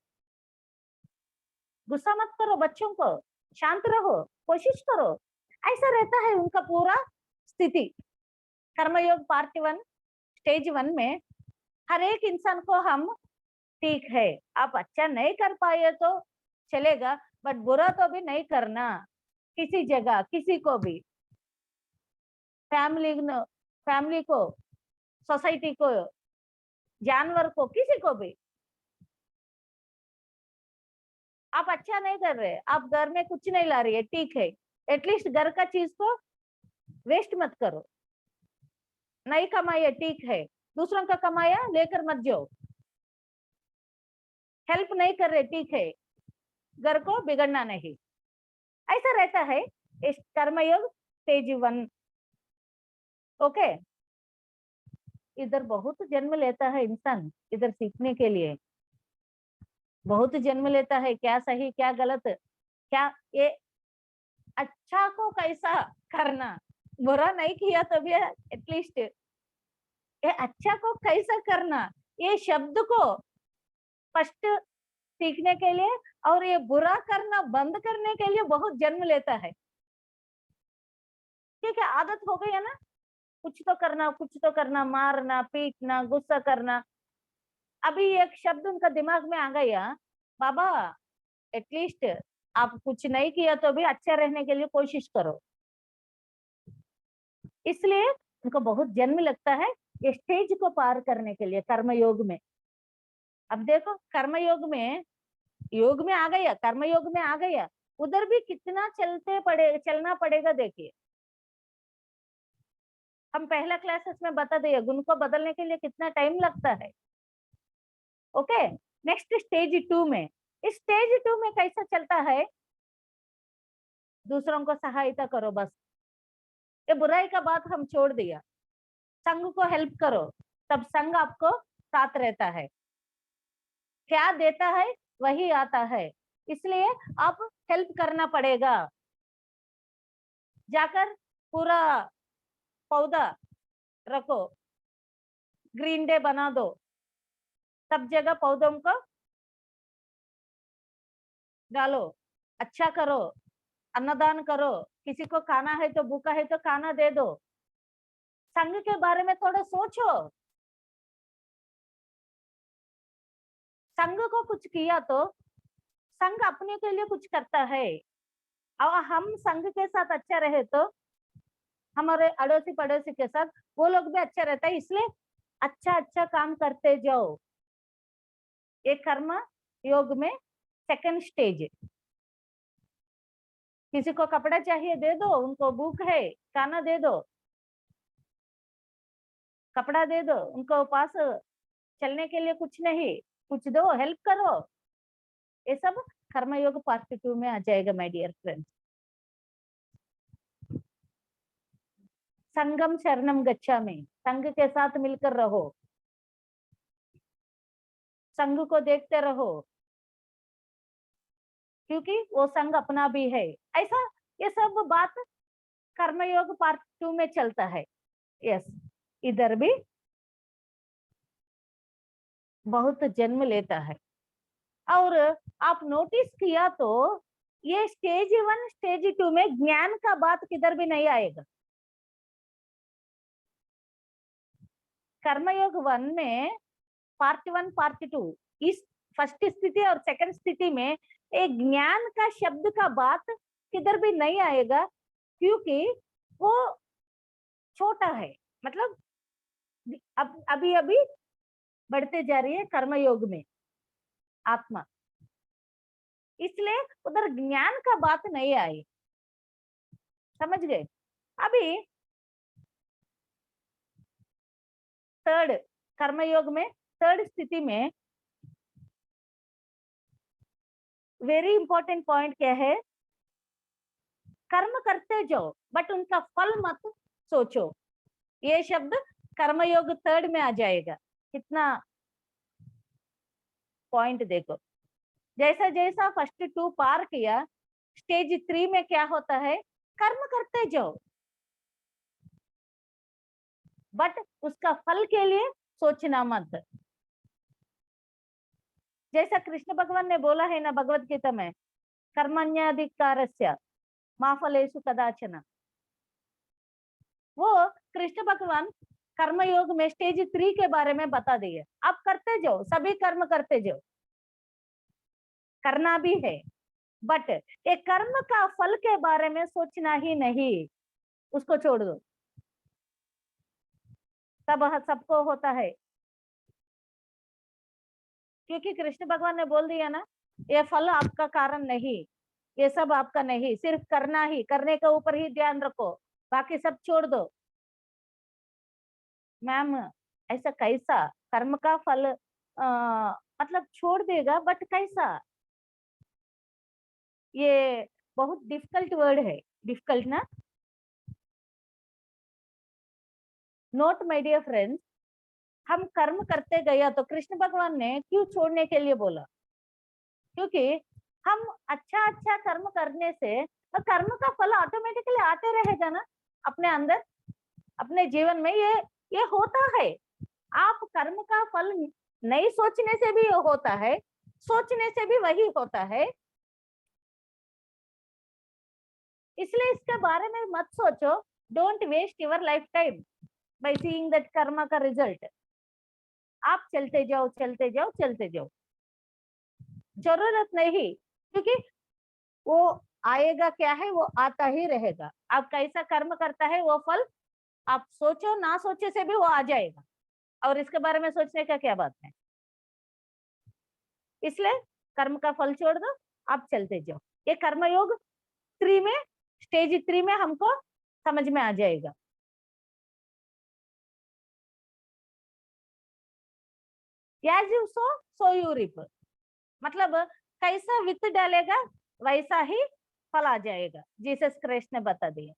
गुस्सा मत करो बच्चों को, शांत रहो, कोशिश करो। ऐसा रहता है उनका पूरा स्थिति। कर्मयोग पार्ट 1 स्टेज 1 में हर एक इंसान को हम, ठीक है आप अच्छा नहीं कर पाए तो चलेगा, बट बुरा तो भी नहीं करना किसी जगह, किसी को भी, फैमिली को, सोसाइटी को, जानवर को, किसी को भी। आप अच्छा नहीं कर रहे, आप घर में कुछ नहीं ला रही है, ठीक है, एटलीस्ट घर का चीज को वेस्ट मत करो, नहीं कमाया ठीक है, दूसरों का कमाया लेकर मत जाओ, हेल्प नहीं कर रहे ठीक है, घर को बिगड़ना नहीं। ऐसा रहता है इस कर्मयोग स्टेज 1। ओके, इधर बहुत जन्म लेता है इंसान, इधर सीखने के लिए बहुत जन्म लेता है, क्या सही क्या गलत, क्या ये अच्छा को कैसा करना, बुरा नहीं किया तो भी एटलीस्ट ये अच्छा को कैसा करना, ये शब्द को स्पष्ट सीखने के लिए और ये बुरा करना बंद करने के लिए बहुत जन्म लेता है। ठीक है, आदत हो गई है ना, कुछ तो करना, कुछ तो करना, मारना, पीटना, गुस्सा करना। अभी एक शब्द उनका दिमाग में आ गया, बाबा एटलीस्ट आप कुछ नहीं किया तो भी अच्छा रहने के लिए कोशिश करो, इसलिए उनको बहुत जन्म लगता है ये स्टेज को पार करने के लिए कर्मयोग में। अब देखो कर्मयोग में, योग में आ गया, कर्मयोग में आ गया, उधर भी कितना चलना पड़ेगा देखिए। हम पहला क्लासेस में बता दिए गुण को बदलने के लिए कितना टाइम लगता है। ओके, नेक्स्ट स्टेज 2 में, इस स्टेज 2 में कैसा चलता है, दूसरों को सहायता करो बस, ये बुराई का बात हम छोड़ दिया, संघ को हेल्प करो, तब संघ आपको साथ रहता है, क्या देता है वही आता है, इसलिए आप हेल्प करना पड़ेगा। जाकर पूरा पौधा रखो, ग्रीन डे बना दो, सब जगह पौधों को डालो, अच्छा करो, अन्नदान करो, किसी को खाना है तो भूखा है तो खाना दे दो। संघ के बारे में थोड़ा सोचो, संघ को कुछ किया तो संघ अपने के लिए कुछ करता है, और हम संघ के साथ अच्छा रहे तो हमारे अड़ोसी पड़ोसी के साथ वो लोग भी अच्छा रहता है, इसलिए अच्छा अच्छा काम करते जाओ। ये कर्म योग में सेकंड स्टेज, किसी को कपड़ा चाहिए दे दो, उनको भूख है खाना दे दो, कपड़ा दे दो, उनको पास चलने के लिए कुछ नहीं, कुछ दो, हेल्प करो, ये सब कर्मयोग पार्ट 2 में आ जाएगा माय डियर फ्रेंड्स। संगम शरणम गच्छामि, संघ के साथ मिलकर रहो, संघ को देखते रहो, क्योंकि वो संघ अपना भी है। ऐसा ये सब बात कर्मयोग पार्ट 2 में चलता है। यस, इधर भी बहुत जन्म लेता है, और आप नोटिस किया तो ये स्टेज 1 स्टेज 2 में ज्ञान का बात किधर भी नहीं आएगा। कर्मयोग 1 में पार्ट 1 पार्ट 2, इस फर्स्ट स्थिति और सेकंड स्थिति में एक ज्ञान का शब्द का बात किधर भी नहीं आएगा, क्योंकि वो छोटा है, मतलब अभी अभी बढ़ते जा रही है कर्मयोग में आत्मा, इसलिए उधर ज्ञान का बात नहीं आई। समझ गए? अभी थर्ड कर्मयोग में थर्ड स्थिति में वेरी इंपॉर्टेंट पॉइंट क्या है, कर्म करते जाओ बट उनका फल मत सोचो। ये शब्द कर्मयोग थर्ड में आ जाएगा। कितना पॉइंट देखो, जैसा जैसा फर्स्ट 2 पार किया, स्टेज 3 में क्या होता है, कर्म करते जाओ बट उसका फल के लिए सोचना मत। जैसा कृष्ण भगवान ने बोला है ना भगवत गीता में, कर्मण्याधिकारस्य मा फलेषु कदाचन, वो कृष्ण भगवान कर्मयोग में स्टेज 3 के बारे में बता दिए। आप करते जाओ, सभी कर्म करते जाओ, करना भी है, बट एक कर्म का फल के बारे में सोचना ही नहीं, उसको छोड़ दो, तब सबको होता है। क्योंकि कृष्ण भगवान ने बोल दिया ना, ये फल आपका कारण नहीं, ये सब आपका नहीं, सिर्फ करना ही, करने के ऊपर ही ध्यान रखो, बाकी सब छोड़ दो। मैम ऐसा कैसा, कर्म का फल मतलब छोड़ देगा, बट कैसा, ये बहुत डिफिकल्ट वर्ड है, डिफिकल्ट ना। नोट माय डियर फ्रेंड्स, हम कर्म करते गया तो कृष्ण भगवान ने क्यों छोड़ने के लिए बोला, क्योंकि हम अच्छा अच्छा कर्म करने से तो कर्म का फल ऑटोमेटिकली आते रहेगा ना अपने अंदर, अपने जीवन में। ये होता है, आप कर्म का फल नहीं सोचने से भी होता है, सोचने से भी वही होता है, इसलिए इसके बारे में मत सोचो। Don't waste your life time by seeing that karma का रिजल्ट। आप चलते जाओ चलते जाओ चलते जाओ, जरूरत नहीं, क्योंकि वो आएगा क्या है, वो आता ही रहेगा। आप कैसा कर्म करता है वो फल आप सोचो ना सोचे से भी वो आ जाएगा, और इसके बारे में सोचने का क्या बात है। इसलिए कर्म का फल छोड़ दो, आप चलते जाओ। ये कर्मयोग 3 में स्टेज 3 में हमको समझ में आ जाएगा। As you sow so you reap, मतलब कैसा वित्त डालेगा वैसा ही फल आ जाएगा। जीसस क्राइस्ट ने बता दिया।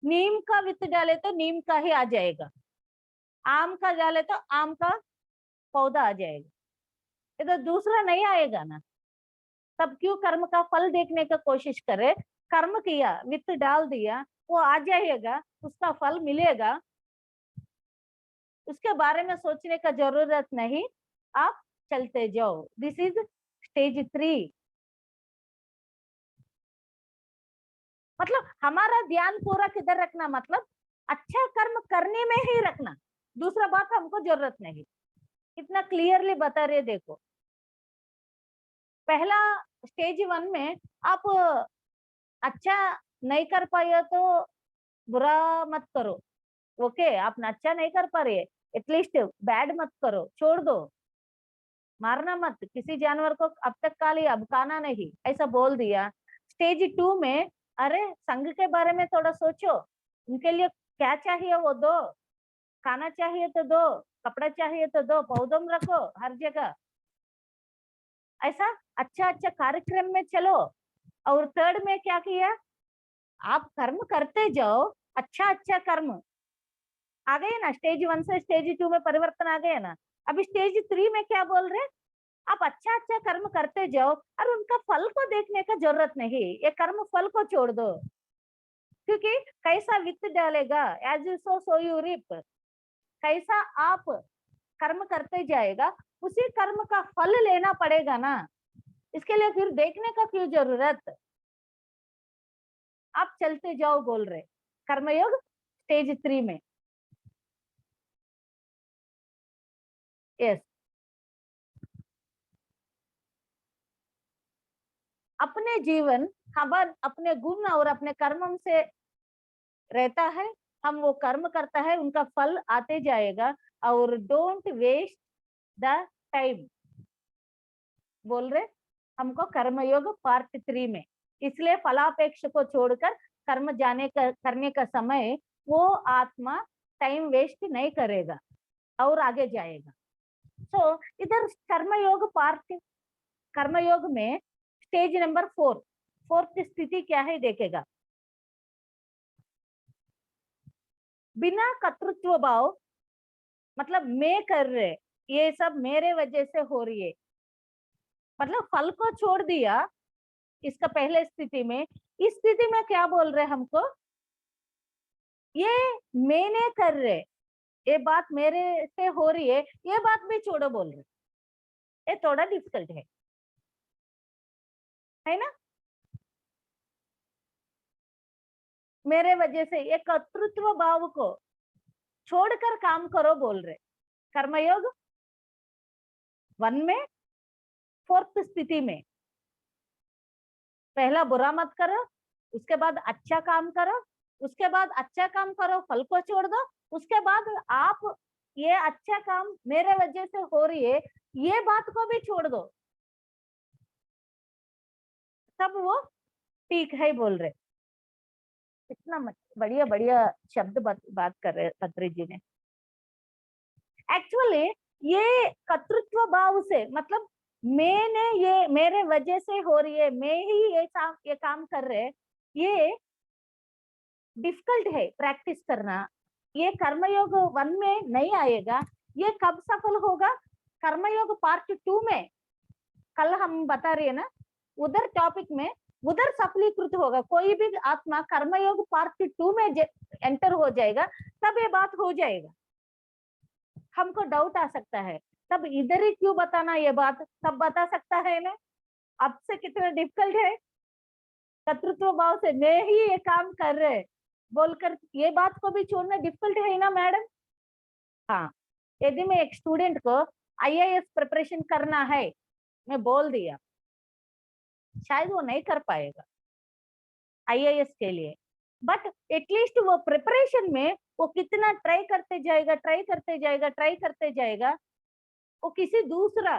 नीम का वित्त डाले तो नीम का ही आ जाएगा, आम का डाले तो आम का पौधा आ जाएगा, ये तो दूसरा नहीं आएगा ना। तब क्यों कर्म का फल देखने का कोशिश करे? कर्म किया, वित्त डाल दिया, वो आ जाएगा, उसका फल मिलेगा, उसके बारे में सोचने का जरूरत नहीं, आप चलते जाओ। This is stage 3। मतलब हमारा ध्यान पूरा किधर रखना, मतलब अच्छा कर्म करने में ही रखना, दूसरा बात हमको जरूरत नहीं। कितना क्लियरली बता रहे देखो। पहला स्टेज 1 में आप अच्छा नहीं कर पाए तो बुरा मत करो, ओके। आप अच्छा नहीं कर पा रहे, एटलीस्ट बैड मत करो, छोड़ दो, मारना मत, किसी जानवर को अब तक खा लिया अब खाना नहीं, ऐसा बोल दिया। स्टेज 2 में अरे संघ के बारे में थोड़ा सोचो, उनके लिए क्या चाहिए वो दो, खाना चाहिए तो दो, कपड़ा चाहिए तो दो, पौधों में रखो हर जगह, ऐसा अच्छा अच्छा कार्यक्रम में चलो। और थर्ड में क्या किया? आप कर्म करते जाओ, अच्छा अच्छा कर्म आ गए ना। स्टेज 1 से स्टेज 2 में परिवर्तन आ गए ना। अभी स्टेज 3 में क्या बोल रहे? आप अच्छा अच्छा कर्म करते जाओ और उनका फल को देखने का जरूरत नहीं, ये कर्म फल को छोड़ दो, क्योंकि कैसा वित्त डालेगा as you sow so you reap. कैसा आप कर्म करते जाएगा उसी कर्म का फल लेना पड़ेगा ना, इसके लिए फिर देखने का क्यों जरूरत? आप चलते जाओ बोल रहे कर्मयोग स्टेज 3 में। यस, अपने जीवन हम अपने गुण और अपने कर्म से रहता है, हम वो कर्म करता है, उनका फल आते जाएगा। और डोंट वेस्ट द टाइम बोल रहे हमको कर्मयोग पार्ट 3 में। इसलिए फलापेक्ष को छोड़कर कर्म जाने का करने का समय वो आत्मा टाइम वेस्ट नहीं करेगा और आगे जाएगा। सो इधर कर्मयोग पार्ट, कर्मयोग में स्टेज नंबर 4, फोर्थ स्थिति क्या है देखेगा। बिना कर्तृत्व भाव, मतलब मैं कर रहे, ये सब मेरे वजह से हो रही है, मतलब फल को छोड़ दिया। इसका पहले स्थिति में, इस स्थिति में क्या बोल रहे हमको? ये मैंने कर रहे, ये बात मेरे से हो रही है, ये बात भी छोड़ो बोल रहे। ये थोड़ा डिफिकल्ट है ना? मेरे वजह से ये कर्तृत्व भाव को छोड़कर काम करो बोल रहे। कर्मयोग 1 में फोर्थ स्थिति में पहला बुरा मत करो, उसके बाद अच्छा काम करो, उसके बाद अच्छा काम करो फल को छोड़ दो, उसके बाद आप ये अच्छा काम मेरे वजह से हो रही है ये बात को भी छोड़ दो, तब वो ठीक है बोल रहे। इतना बढ़िया बढ़िया शब्द बात कर रहे पत्री जी ने। एक्चुअली ये कर्तृत्व भाव से, मतलब मैंने ये मेरे वजह से हो रही है, मैं ही ये काम कर रहे, ये डिफिकल्ट है प्रैक्टिस करना। ये कर्मयोग 1 में नहीं आएगा, ये कब सफल होगा? कर्मयोग पार्ट 2 में, कल हम बता रहे हैं ना उधर टॉपिक में, उधर सफलीकृत होगा। कोई भी आत्मा कर्मयोग पार्ट 2 में एंटर हो जाएगा तब ये बात हो जाएगा। हमको डाउट आ सकता है तब इधर ही क्यों बताना ये बात, तब बता सकता है ना। अब से कितना डिफिकल्ट है, कर्तृत्व भाव से मैं ही ये काम कर रहे बोलकर ये बात को भी छोड़ना डिफिकल्ट है ना मैडम। हाँ, यदि मैं एक स्टूडेंट को आईएएस प्रिपरेशन करना है, मैं बोल दिया, शायद वो नहीं कर पाएगा आईएएस के लिए, बट एटलीस्ट वो प्रिपरेशन में वो कितना ट्राई करते जाएगा, ट्राई करते जाएगा, ट्राई करते जाएगा, वो किसी दूसरा,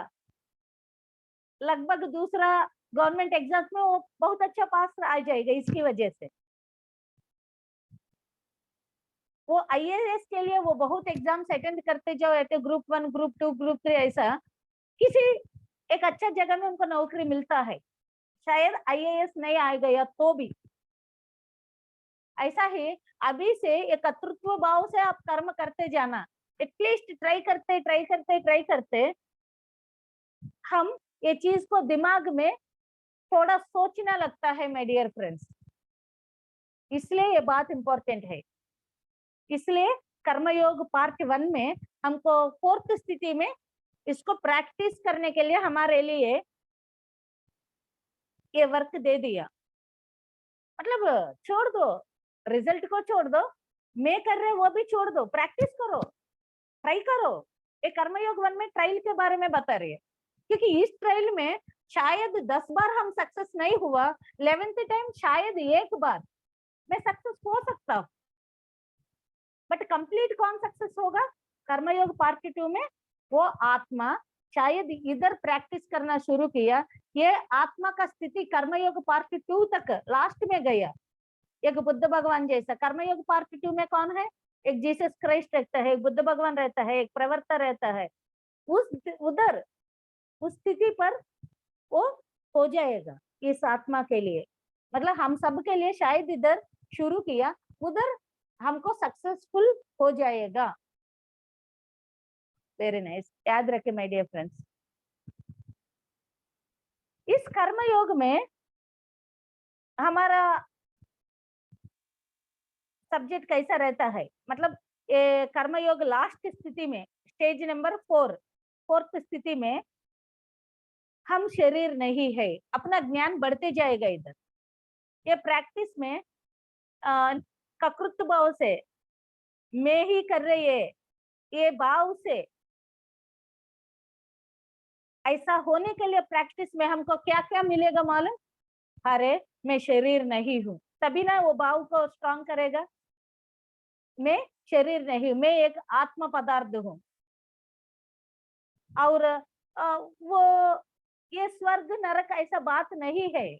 लगभग दूसरा गवर्नमेंट एग्जाम में वो बहुत अच्छा पास आ जाएगा इसकी वजह से। वो आईएएस के लिए वो बहुत एग्जाम्स अटेंड करते जाओ, ऐसे ग्रुप 1 ग्रुप 2 ग्रुप 3 ऐसा किसी एक अच्छा जगह में उनको नौकरी मिलता है, शायद आईएएस नहीं आ गया तो भी। ऐसा ही अभी से एक कर्तृत्व भाव से आप कर्म करते जाना, एटलीस्ट ट्राई करते हम ये चीज को दिमाग में थोड़ा सोचना लगता है माय डियर फ्रेंड्स, इसलिए ये बात इंपॉर्टेंट है। इसलिए कर्मयोग पार्ट 1 में हमको 4th स्थिति में इसको प्रैक्टिस करने के लिए हमारे लिए ये वर्क दे दिया। मतलब छोड़ दो, रिजल्ट को छोड़ दो, मैं कर रहे वो भी छोड़ दो, प्रैक्टिस करो, ट्राई करो। ये कर्मयोग 1 में ट्रायल के बारे में बता रही है, क्योंकि इस ट्रायल में शायद 10 बार हम सक्सेस नहीं हुआ, 11th टाइम शायद एक बार मैं सक्सेस हो सकता हूँ, बट कंप्लीट कौन सक्सेस होगा? कर्मयोग पार्ट 2 में वो आत्मा शायद इधर प्रैक्टिस करना शुरू किया, ये आत्मा का स्थिति कर्मयोग पार्ट 2 तक लास्ट में गया। एक बुद्ध भगवान जैसा कर्मयोग पार्ट 2 में कौन है? एक जीसस क्राइस्ट रहता है, एक बुद्ध भगवान रहता है, एक प्रवर्ता रहता है। उधर उस स्थिति पर वो हो जाएगा इस आत्मा के लिए, मतलब हम सब के लिए शायद इधर शुरू किया, उधर हमको सक्सेसफुल हो जाएगा। वेरी नाइस, याद रखे माय डियर फ्रेंड्स। इस कर्म योग में हमारा सब्जेक्ट कैसा रहता है? मतलब ये कर्मयोग लास्ट स्थिति में स्टेज नंबर 4th स्थिति में हम शरीर नहीं है, अपना ज्ञान बढ़ते जाएगा इधर। ये प्रैक्टिस में ककृत भाव से मैं ही कर रही है, ये भाव से ऐसा होने के लिए प्रैक्टिस में हमको क्या क्या मिलेगा मालूम? अरे मैं शरीर नहीं हूँ, तभी ना वो भाव को स्ट्रॉन्ग करेगा। मैं शरीर नहीं, मैं एक आत्म पदार्थ हूँ। और वो ये स्वर्ग नरक ऐसा बात नहीं है,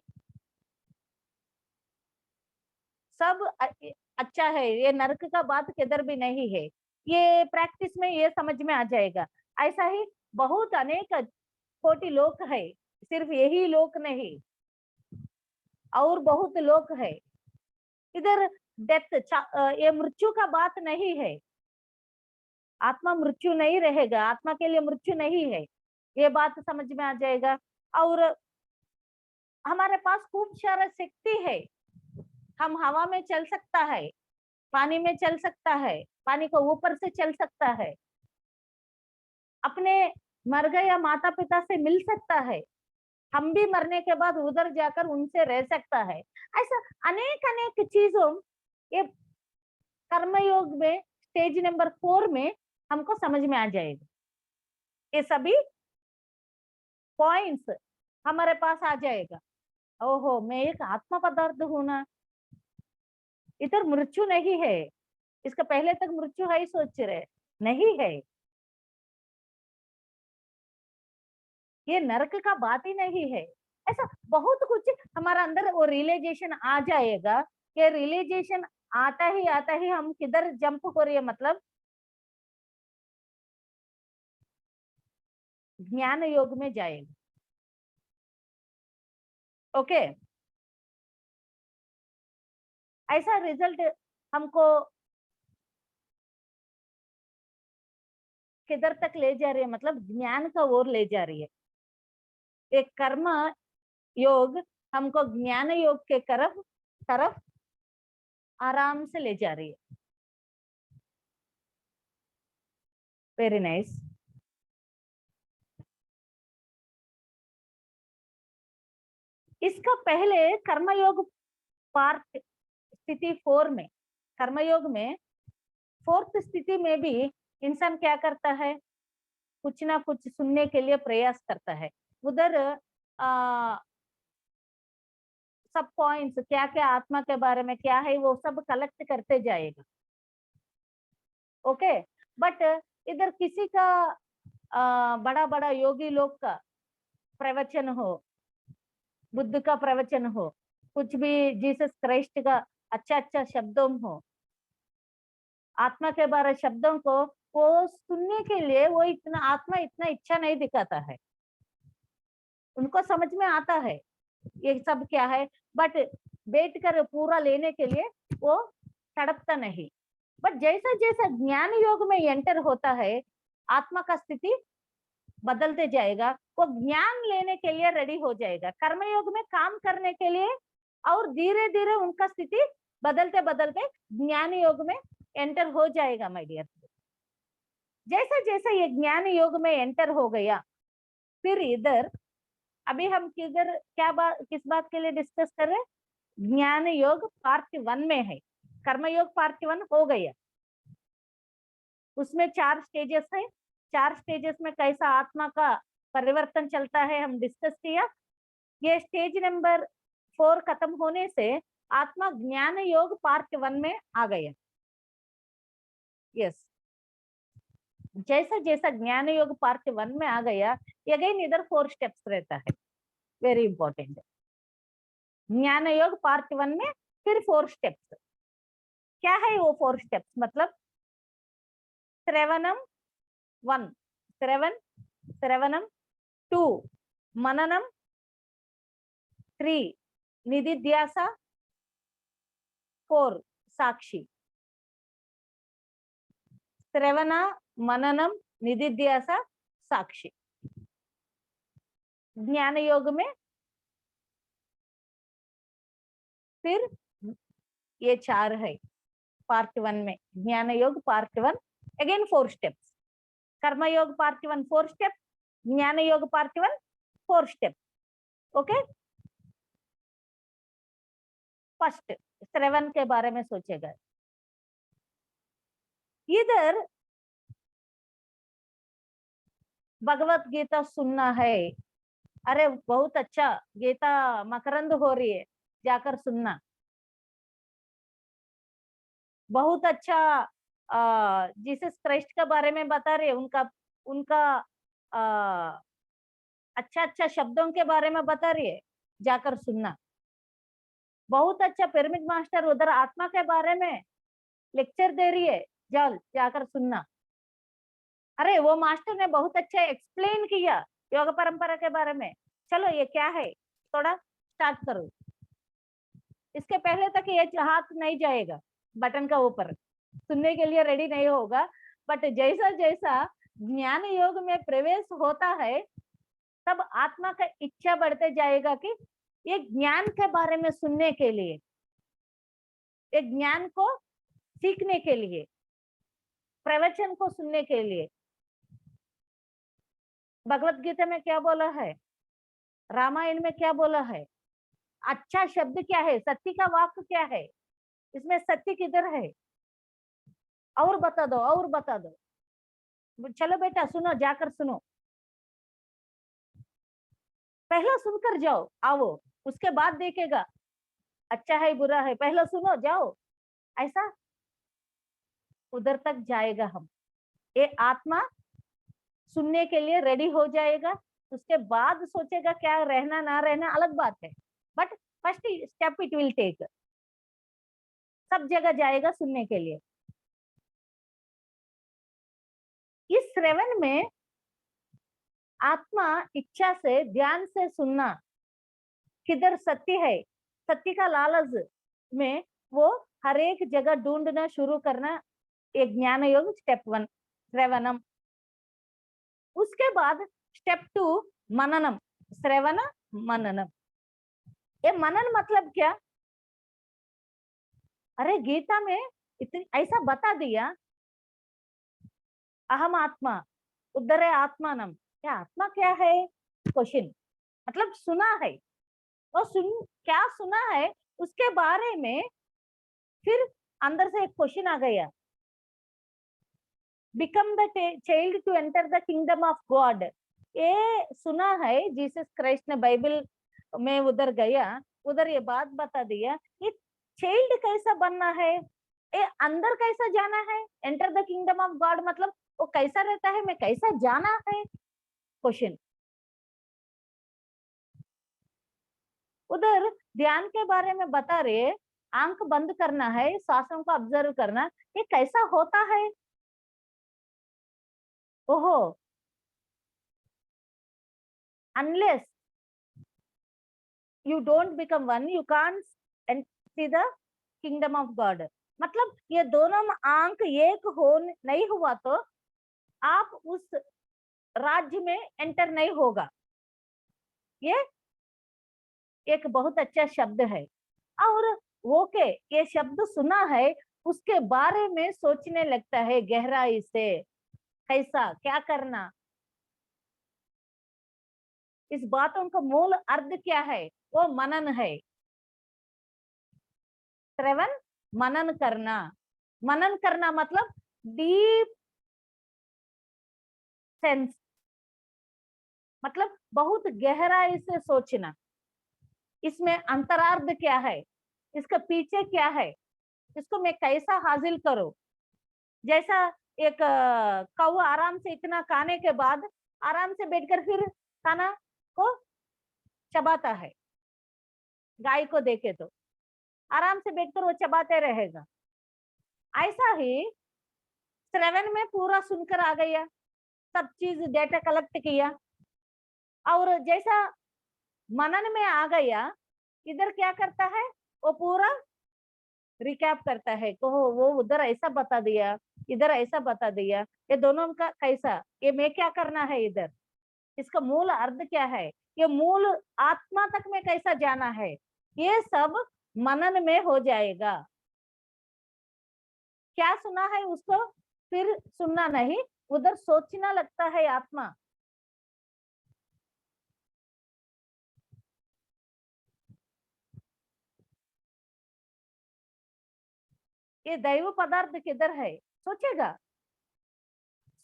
सब अच्छा है, ये नरक का बात किधर भी नहीं है। ये प्रैक्टिस में ये समझ में आ जाएगा। ऐसा ही बहुत अनेक कोटि लोक है, सिर्फ यही लोक नहीं, और बहुत लोक है इधर। डेथ ये मृत्यु का बात नहीं है, आत्मा मृत्यु नहीं रहेगा, आत्मा के लिए मृत्यु नहीं है, ये बात समझ में आ जाएगा। और हमारे पास खूब सारा शक्ति है, हम हवा में चल सकता है, पानी में चल सकता है, पानी को ऊपर से चल सकता है, अपने मर गए माता पिता से मिल सकता है, हम भी मरने के बाद उधर जाकर उनसे रह सकता है। ऐसा अनेक अनेक चीजों ये कर्मयोग में स्टेज नंबर 4 में हमको समझ में आ जाएगा। ये सभी पॉइंट्स हमारे पास आ जाएगा। ओहो, मैं एक आत्मा पदार्थ हूं ना, इधर मृत्यु नहीं है, इसका पहले तक मृत्यु है ही सोच रहे, नहीं है, ये नरक का बात ही नहीं है। ऐसा बहुत कुछ हमारा अंदर वो रियलाइजेशन आ जाएगा। ये रियलाइजेशन आता ही हम किधर जंप हो रही है, मतलब ज्ञान योग में जाएगा। ओके, ऐसा रिजल्ट हमको किधर तक ले जा रही है, मतलब ज्ञान का ओर ले जा रही है। एक कर्म योग हमको ज्ञान योग के तरफ तरफ आराम से ले जा रही है। Very nice. इसका पहले कर्मयोग पार्ट स्थिति 4 में, कर्मयोग में 4th स्थिति में भी इंसान क्या करता है? कुछ ना कुछ सुनने के लिए प्रयास करता है। उधर सब पॉइंट्स क्या क्या आत्मा के बारे में क्या है वो सब कलेक्ट करते जाएगा। ओके, बट इधर किसी का बड़ा बड़ा योगी लोग का प्रवचन हो, बुद्ध का प्रवचन हो, कुछ भी जीसस क्राइस्ट का अच्छा अच्छा शब्दों हो, आत्मा के बारे शब्दों को वो सुनने के लिए वो इतना आत्मा इतना इच्छा नहीं दिखाता है। उनको समझ में आता है ये सब क्या है, बट बैठ कर पूरा लेने के लिए वो तड़पता नहीं। बट जैसा जैसा ज्ञान योग में एंटर होता है, आत्मा का स्थिति बदलते जाएगा, वो ज्ञान लेने के लिए रेडी हो जाएगा, कर्मयोग में काम करने के लिए, और धीरे धीरे उनका स्थिति बदलते बदलते ज्ञान योग में एंटर हो जाएगा माय डियर। जैसा जैसा ये ज्ञान योग में एंटर हो गया, फिर इधर अभी हम किधर किस बात के लिए डिस्कस कर रहे हैं? ज्ञान योग पार्ट 1 में है, कर्मयोग पार्ट 1 हो गया। उसमें 4 स्टेजेस है, 4 स्टेजेस में कैसा आत्मा का परिवर्तन चलता है हम डिस्कस किया। ये स्टेज नंबर 4 खत्म होने से आत्मा ज्ञान योग पार्ट 1 में आ गया। यस, जैसा जैसा ज्ञान योग पार्ट 1 में आ गया, अगेन इधर 4 स्टेप्स रहता है, वेरी इंपॉर्टेंट। ज्ञान योग पार्ट 1 में फिर 4 स्टेप्स। क्या है वो 4 स्टेप्स? मतलब श्रवणम 1, श्रवणम 2, मननम 3, निधिध्यासा 4, साक्षी। श्रवण, मननम, निधिध्यासा, साक्षी। ज्ञान योग में फिर ये 4 है पार्ट 1 में। ज्ञान योग पार्ट 1 अगेन 4 स्टेप्स। कर्म योग पार्ट 1 4 स्टेप, ज्ञान योग पार्ट 1 4 स्टेप। ओके, फर्स्ट श्रवण के बारे में सोचेगा। इधर भगवत गीता सुनना है, अरे बहुत अच्छा गीता मकरंद हो रही है, जाकर सुनना। बहुत अच्छा जीसस क्राइस्ट के बारे में बता रहे, उनका अच्छा अच्छा शब्दों के बारे में बता रही है, जाकर सुनना। बहुत अच्छा पिरामिड मास्टर उधर आत्मा के बारे में लेक्चर दे रही है, जाकर सुनना। अरे वो मास्टर ने बहुत अच्छा एक्सप्लेन किया योग परंपरा के बारे में, चलो ये क्या है थोड़ा स्टार्ट करो। इसके पहले तक ये हाथ नहीं जाएगा बटन का ऊपर, सुनने के लिए रेडी नहीं होगा। बट जैसा जैसा ज्ञान योग में प्रवेश होता है, तब आत्मा का इच्छा बढ़ते जाएगा कि ये ज्ञान के बारे में सुनने के लिए, ये ज्ञान को सीखने के लिए, प्रवचन को सुनने के लिए। भगवत गीता में क्या बोला है, रामायण में क्या बोला है, अच्छा शब्द क्या है, सत्य का वाक्य क्या है, इसमें सत्य किधर है, और बता दो, और बता दो। चलो बेटा सुनो, जाकर सुनो, पहला सुनकर जाओ, आओ, उसके बाद देखेगा अच्छा है बुरा है, पहला सुनो जाओ, ऐसा उधर तक जाएगा हम। ये आत्मा सुनने के लिए रेडी हो जाएगा, उसके बाद सोचेगा क्या रहना ना रहना अलग बात है, but first step it will take. सब जगह जाएगा सुनने के लिए। इस श्रवण में आत्मा इच्छा से ध्यान से सुनना, किधर सत्य है, सत्य का लालच में वो हर एक जगह ढूंढना शुरू करना, एक ज्ञान योग स्टेप 1 श्रवणम। उसके बाद स्टेप 2 मननम, श्रवण मननम। ये मनन मतलब क्या? अरे गीता में इतनी ऐसा बता दिया, अहम आत्मा उद्धरे आत्मानम, क्या आत्मा क्या है क्वेश्चन, मतलब सुना है, और क्या सुना है उसके बारे में फिर अंदर से एक क्वेश्चन आ गया, become the child to enter the kingdom of God. ये सुना है जीसस क्राइस्ट ने बाइबल में, उधर गया, उधर ये बात बता दिया, ये चाइल्ड कैसा बनना है, ये अंदर कैसा जाना है, enter the kingdom of God मतलब वो कैसा रहता है, मैं कैसा जाना है क्वेश्चन। उधर ध्यान के बारे में बता रहे, आंख बंद करना है, श्वासों को ऑब्जर्व करना, ये कैसा होता है? ओहो, unless you don't become one, you can't see the kingdom of God. मतलब ये दोनों आंख एक हो नहीं हुआ तो आप उस राज्य में एंटर नहीं होगा। ये एक बहुत अच्छा शब्द है। और ओके, ये शब्द सुना है, उसके बारे में सोचने लगता है गहराई से, कैसा क्या करना, इस बातों का मूल अर्थ क्या है, वो मनन है। श्रवण, मनन करना। मनन करना मतलब डीप सेंस, मतलब बहुत गहराई से सोचना, इसमें अंतरार्थ क्या है, इसका पीछे क्या है, इसको मैं कैसा हासिल करूं। जैसा एक कौवा आराम से इतना खाने के बाद आराम से बैठकर फिर खाना को चबाता है, गाय को देखे तो आराम से बैठकर वो चबाते रहेगा। ऐसा ही श्रवण में पूरा सुनकर आ गया, सब चीज डेटा कलेक्ट किया, और जैसा मनन में आ गया, इधर क्या करता है, वो पूरा रिकैप करता है, तो वो उधर ऐसा बता दिया, इधर ऐसा बता दिया, ये दोनों का कैसा, ये मैं क्या करना है इधर, इसका मूल अर्थ क्या है, ये मूल आत्मा तक में कैसा जाना है, ये सब मनन में हो जाएगा। क्या सुना है उसको फिर सुनना नहीं, उधर सोचना लगता है आत्मा। ये दैव पदार्थ किधर है, सोचेगा,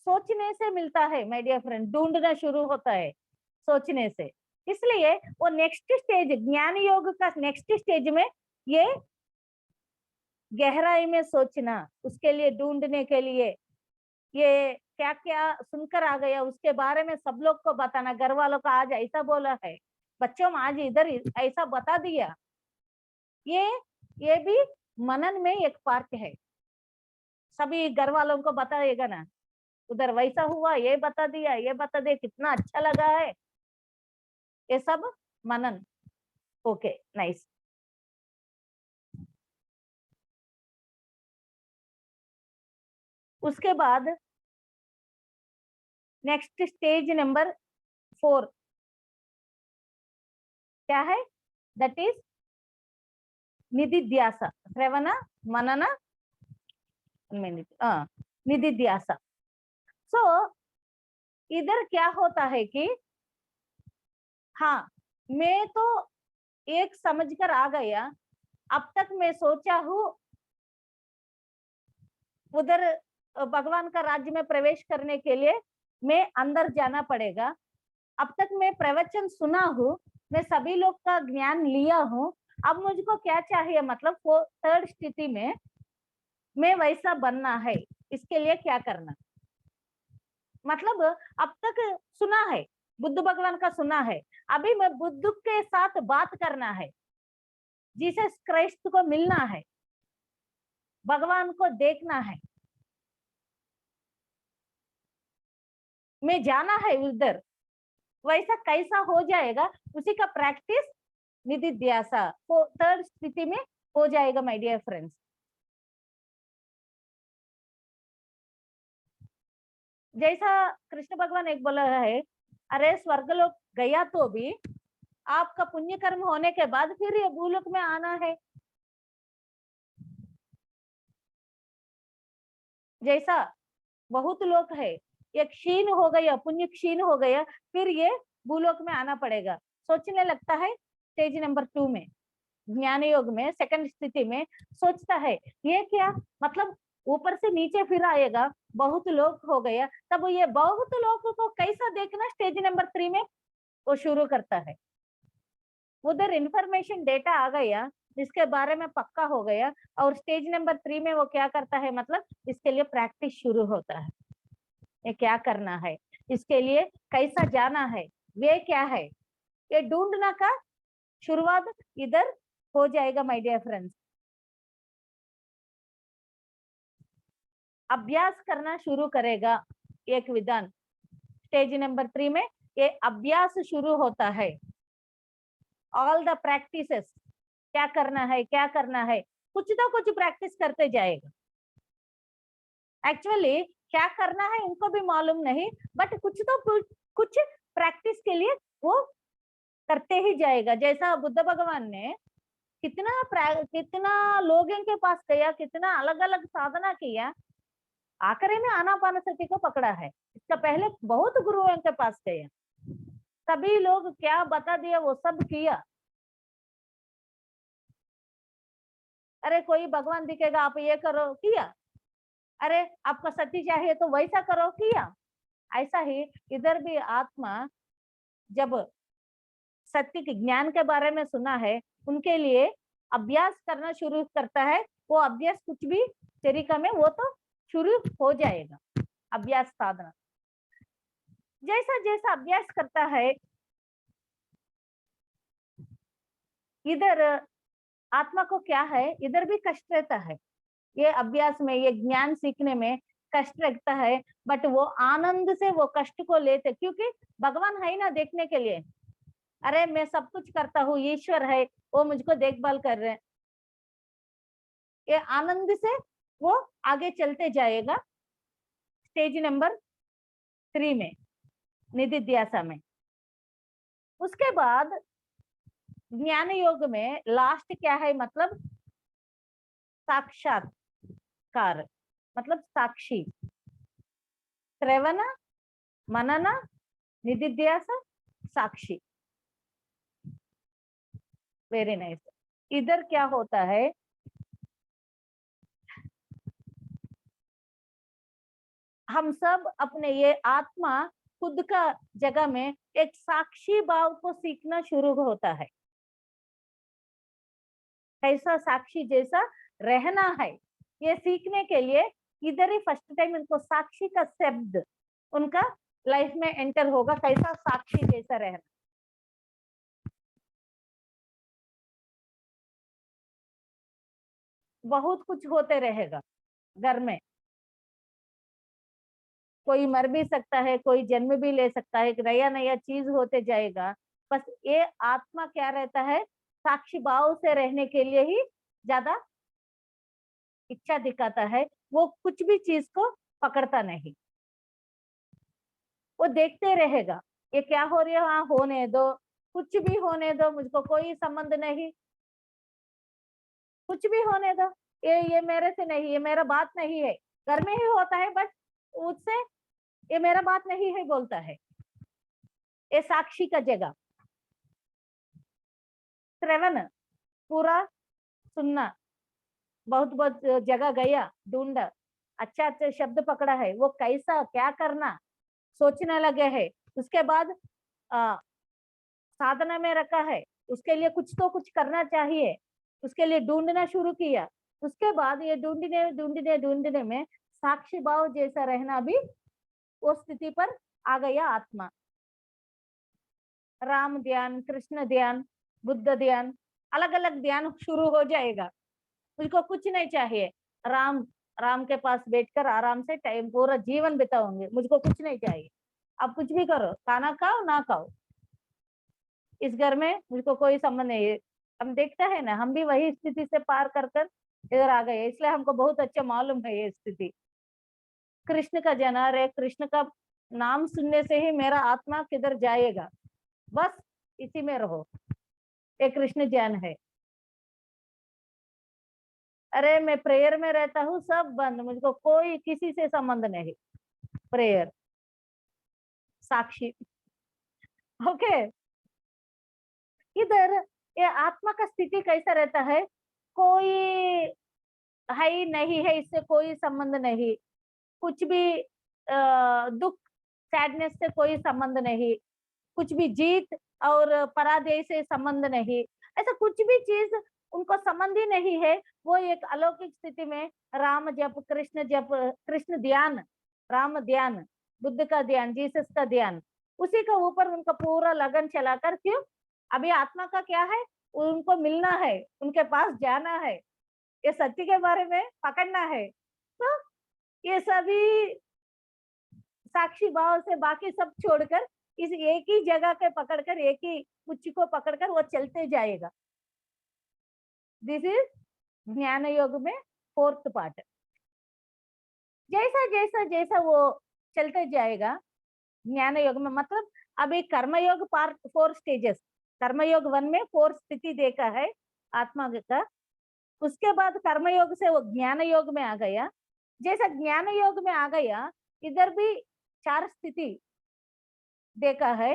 सोचने से मिलता है माय डियर फ्रेंड, ढूंढना शुरू होता है सोचने से। इसलिए वो नेक्स्ट स्टेज, ज्ञान योग का नेक्स्ट स्टेज में ये गहराई में सोचना, उसके लिए ढूंढने के लिए ये क्या क्या सुनकर आ गया उसके बारे में सब लोग को बताना, घर वालों को आज ऐसा बोला है, बच्चों आज इधर ऐसा बता दिया, ये भी मनन में एक पार्ट है। सभी घर वालों को बताएगा ना, उधर वैसा हुआ, ये बता दिया, ये बता दिया, कितना अच्छा लगा है, ये सब मनन। Okay, nice. उसके बाद नेक्स्ट स्टेज नंबर 4 क्या है, दैट इज निधिध्यास, श्रवण मनन निधिध्यास। सो इधर क्या होता है कि हाँ, मैं तो एक समझकर आ गया, अब तक मैं सोचा हूँ उधर भगवान का राज्य में प्रवेश करने के लिए मैं अंदर जाना पड़ेगा। अब तक मैं प्रवचन सुना हूँ, मैं सभी लोग का ज्ञान लिया हूँ, अब मुझको क्या चाहिए, मतलब वो थर्ड स्थिति में मैं वैसा बनना है, इसके लिए क्या करना। मतलब अब तक सुना है, बुद्ध भगवान का सुना है, अभी मैं बुद्ध के साथ बात करना है, जीसस क्राइस्ट को मिलना है, भगवान को देखना है, मैं जाना है उधर, वैसा कैसा हो जाएगा, उसी का प्रैक्टिस निधिध्यासा वो थर्ड स्थिति में हो जाएगा माय डियर फ्रेंड्स। जैसा कृष्ण भगवान एक बोला है, अरे स्वर्गलोक गया तो भी आपका पुण्य कर्म होने के बाद फिर ये भूलोक में आना है। जैसा बहुत लोग है, ये क्षीण हो गया, पुण्य क्षीण हो गया, फिर ये भूलोक में आना पड़ेगा, सोचने लगता है। स्टेज नंबर 2 में, ज्ञान योग में सेकंड स्थिति में सोचता है, ये क्या मतलब ऊपर से नीचे फिर आएगा, बहुत लोग हो गया, तब ये बहुत लोग को कैसा देखना, स्टेज नंबर 3 में वो शुरू करता है। उधर इंफॉर्मेशन डेटा आ गया, इसके बारे में पक्का हो गया, और स्टेज नंबर 3 में वो क्या करता है, मतलब इसके लिए प्रैक्टिस शुरू होता है, ये क्या करना है, इसके लिए कैसा जाना है, वे क्या है, ये ढूंढना का शुरुआत इधर हो जाएगा माय डियर फ्रेंड्स। अभ्यास करना शुरू करेगा। एक विधान स्टेज नंबर 3 में ये अभ्यास शुरू होता है। ऑल द प्रैक्टिसेस, क्या करना है क्या करना है, कुछ तो कुछ प्रैक्टिस करते जाएगा। एक्चुअली क्या करना है उनको भी मालूम नहीं, बट कुछ प्रैक्टिस के लिए वो करते ही जाएगा। जैसा बुद्ध भगवान ने कितना लोगों के पास गया, कितना अलग अलग साधना किया, आखिरी में आनापानसति को पकड़ा है। इसका पहले बहुत गुरुओं के पास गया, सभी लोग क्या बता दिया वो सब किया। अरे कोई भगवान दिखेगा आप ये करो, किया। अरे आपको सत्य चाहिए तो वैसा करो, किया। ऐसा ही इधर भी आत्मा जब सत्य के ज्ञान के बारे में सुना है, उनके लिए अभ्यास करना शुरू करता है। वो अभ्यास कुछ भी तरीका में वो तो शुरू हो जाएगा। अभ्यास साधना जैसा जैसा अभ्यास करता है, इधर आत्मा को क्या है, इधर भी कष्ट रहता है। ये अभ्यास में, ये ज्ञान सीखने में कष्ट लगता है, बट वो आनंद से वो कष्ट को लेते, क्योंकि भगवान है ना देखने के लिए। अरे मैं सब कुछ करता हूँ, ईश्वर है, वो मुझको देखभाल कर रहे हैं। ये आनंद से वो आगे चलते जाएगा। स्टेज नंबर 3 में, निधिध्यासा में। उसके बाद ज्ञान योग में लास्ट क्या है, मतलब साक्षात्कार, मतलब साक्षी। श्रवण, मनन, निधिध्यास, साक्षी। Very nice. इधर क्या होता है, हम सब अपने ये आत्मा खुद का जगह में एक साक्षी भाव को सीखना शुरू होता है। कैसा साक्षी जैसा रहना है, ये सीखने के लिए इधर ही फर्स्ट टाइम इनको साक्षी का शब्द उनका लाइफ में एंटर होगा। कैसा साक्षी जैसा रहना। बहुत कुछ होते रहेगा घर में, कोई मर भी सकता है, कोई जन्म भी ले सकता है, नया नया चीज होते जाएगा। बस ये आत्मा क्या रहता है, साक्षी भाव से रहने के लिए ही ज्यादा इच्छा दिखाता है। वो कुछ भी चीज को पकड़ता नहीं, वो देखते रहेगा ये क्या हो रही है, हाँ होने दो, कुछ भी होने दो, मुझको कोई संबंध नहीं, कुछ भी होने दो, ये मेरे से नहीं, ये मेरा बात नहीं है। घर में ही होता है, बट उससे ये मेरा बात नहीं है बोलता है। ये साक्षी का जगह। श्रवण, पूरा सुनना, बहुत बहुत जगह गया, ढूंढा, अच्छा अच्छा शब्द पकड़ा है, वो कैसा क्या करना सोचने लगे है। उसके बाद साधना में रखा है, उसके लिए कुछ तो कुछ करना चाहिए, उसके लिए ढूंढना शुरू किया। उसके बाद ये ढूंढने ढूंढने ढूंढने में साक्षी भाव जैसा रहना भी वो स्थिति पर आ गया आत्मा। राम ध्यान, कृष्ण ध्यान, बुद्ध ध्यान, अलग अलग ध्यान शुरू हो जाएगा। मुझको कुछ नहीं चाहिए, राम राम के पास बैठकर आराम से टाइम पूरा जीवन बिताऊंगे, मुझको कुछ नहीं चाहिए। अब कुछ भी करो, खाना खाओ ना खाओ, इस घर में मुझको कोई संबंध नहीं है। हम देखते हैं ना, हम भी वही स्थिति से पार कर कर इधर आ गए, इसलिए हमको बहुत अच्छा मालूम है ये स्थिति। कृष्ण का जना रे, कृष्ण का नाम सुनने से ही मेरा आत्मा किधर जाएगा, बस इसी में रहो। ये कृष्ण ज्ञान है। अरे मैं प्रेयर में रहता हूँ, सब बंद, मुझको कोई किसी से संबंध नहीं, प्रेयर, साक्षी। ओके। इधर ये आत्मा का स्थिति कैसा रहता है, कोई है ही नहीं है, इससे कोई संबंध नहीं, कुछ भी दुख सैडनेस से कोई संबंध नहीं, कुछ भी जीत और पराजय से संबंध नहीं, ऐसा कुछ भी चीज उनको संबंध ही नहीं है। वो एक अलौकिक स्थिति में राम जप, कृष्ण ध्यान, राम ध्यान, बुद्ध का ध्यान, जीसस का ध्यान, उसी का ऊपर उनका पूरा लगन चलाकर। क्यों, अभी आत्मा का क्या है, उनको मिलना है, उनके पास जाना है, ये सत्य के बारे में पकड़ना है। तो ये सभी साक्षी भाव से बाकी सब छोड़कर इस एक ही जगह के पकड़कर, एक ही कुछ को पकड़कर वो चलते जाएगा। दिस इज ज्ञान योग में फोर्थ पार्ट। जैसा जैसा जैसा वो चलते जाएगा ज्ञान योग में, मतलब अभी कर्मयोग पार्ट 4 स्टेजेस, कर्मयोग 1 में 4 स्थिति देखा है आत्मा का। उसके बाद कर्मयोग से वो ज्ञान योग में आ गया। जैसा ज्ञान योग में आ गया, इधर भी 4 स्थिति देखा है।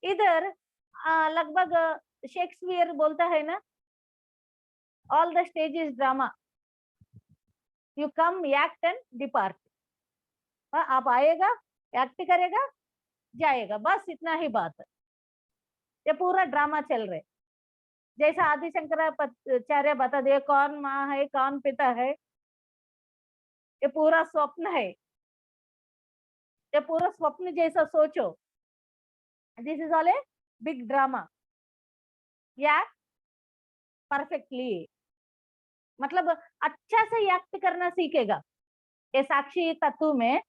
इधर लगभग शेक्सपियर बोलता है ना, all the stage is drama, you come act and depart. आप आएगा, एक्ट करेगा, जाएगा, बस इतना ही बात है। ये पूरा ड्रामा चल रहे। जैसा आदि शंकराचार्य बता दिए, कौन माँ है, कौन पिता है, ये पूरा स्वप्न है। ये पूरा स्वप्न जैसा सोचो। This is all a big drama. या परफेक्टली, मतलब अच्छा से एक्ट करना सीखेगा। ये साक्षी तत्व में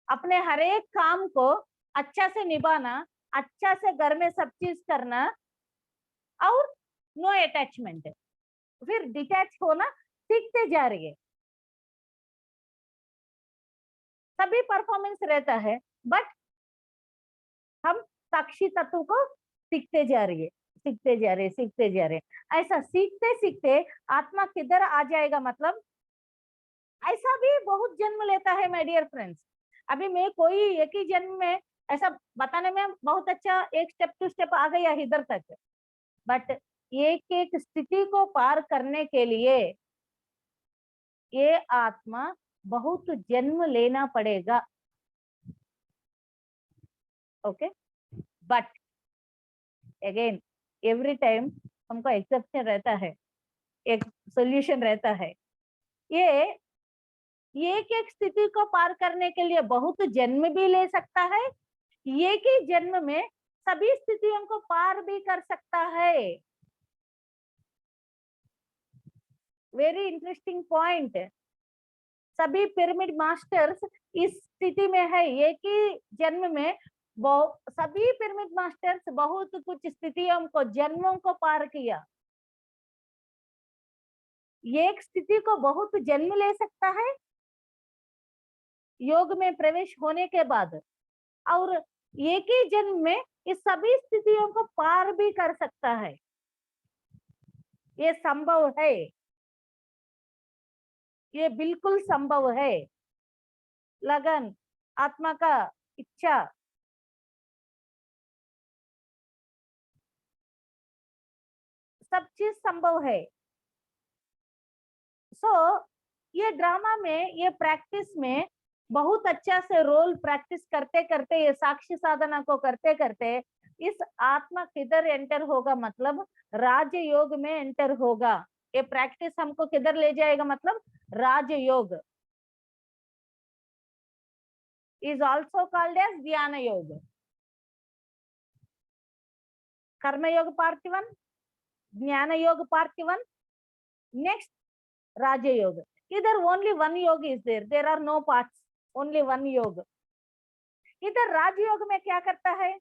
अपने हर एक काम को अच्छा से निभाना, अच्छा से घर में सब चीज करना, और नो अटैचमेंट, फिर डिटैच होना सीखते जा रही है। सभी परफॉर्मेंस रहता है, बट हम साक्षी तत्व को सीखते जा रही है, सीखते जा रहे, सीखते जा रहे। ऐसा सीखते सीखते आत्मा किधर आ जाएगा, मतलब ऐसा भी बहुत जन्म लेता है माय डियर फ्रेंड्स। अभी मैं कोई एक ही जन्म में ऐसा बताने में बहुत अच्छा एक स्टेप टू स्टेप आ गया इधर तक, बट एक एक स्थिति को पार करने के लिए ये आत्मा बहुत जन्म लेना पड़ेगा। Okay, but again every time हमको एक्सेप्शन रहता है, एक सोल्यूशन रहता है। ये एक एक स्थिति को पार करने के लिए बहुत जन्म भी ले सकता है, एक ही जन्म में सभी स्थितियों को पार भी कर सकता है। Very interesting point. सभी पिरामिड मास्टर्स इस स्थिति में है, एक ही जन्म में सभी पिरामिड मास्टर्स बहुत कुछ स्थितियों को, जन्मों को पार किया। एक स्थिति को बहुत जन्म ले सकता है योग में प्रवेश होने के बाद, और एक ही जन्म में इस सभी स्थितियों को पार भी कर सकता है। ये संभव है, ये बिल्कुल संभव है। लगन, आत्मा का इच्छा, सब चीज संभव है। ये ड्रामा में, ये प्रैक्टिस में बहुत अच्छा से रोल प्रैक्टिस करते करते, ये साक्षी साधना को करते करते इस आत्मा किधर एंटर होगा, मतलब राजयोग में एंटर होगा। ये प्रैक्टिस हमको किधर ले जाएगा, मतलब राजयोग इज ऑल्सो कॉल्ड एज ज्ञान योग। कर्मयोग पार्ट 1, ज्ञान योग पार्ट 1, नेक्स्ट राजयोग। इधर only one yoga is there are no parts, only one yoga. इधर राजयोग में क्या करता है,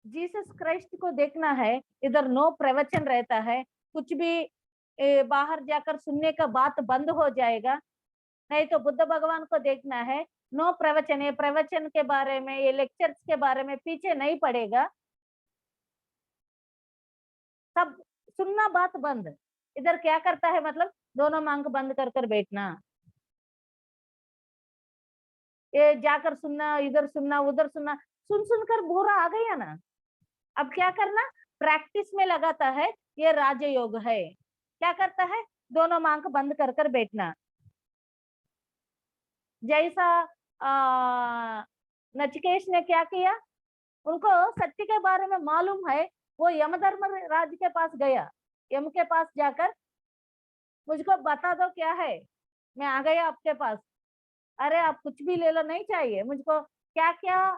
जीसस क्राइस्ट को देखना है। इधर नो प्रवचन रहता है, कुछ भी बाहर जाकर सुनने का बात बंद हो जाएगा। नहीं तो बुद्ध भगवान को देखना है, नो प्रवचन, ये प्रवचन के बारे में, ये लेक्चर्स के बारे में पीछे नहीं पड़ेगा, सब सुनना, बात बंद। इधर क्या करता है, मतलब दोनों आंख बंद कर कर बैठना, ये जाकर सुनना, इधर सुनना, उधर सुनना, सुन सुनकर बोरा आ गया ना। अब क्या करना, प्रैक्टिस में लगाता है, ये राजयोग है। क्या करता है, दोनों आंख बंद कर कर बैठना। जैसा नचिकेश ने क्या किया, उनको सत्य के बारे में मालूम है, वो यमधर्म राज के पास गया, यम के पास जाकर मुझको बता दो क्या है, मैं आ गया आपके पास। अरे आप कुछ भी ले लो, नहीं चाहिए मुझको, क्या क्या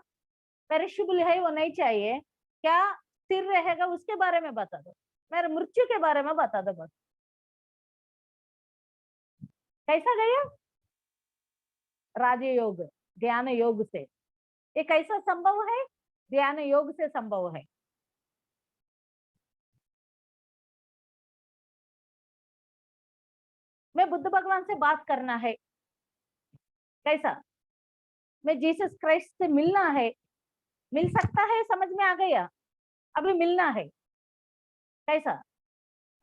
पेरिशेबल है वो नहीं चाहिए, क्या स्थिर रहेगा उसके बारे में बता दो, मेरे मृत्यु के बारे में बता दो बस। कैसा गया? राजयोग, ध्यान योग से। ये कैसा संभव है? ध्यान योग से संभव है। मैं बुद्ध भगवान से बात करना है, कैसा? मैं जीसस क्राइस्ट से मिलना है, मिल सकता है, समझ में आ गया? अभी मिलना है, कैसा?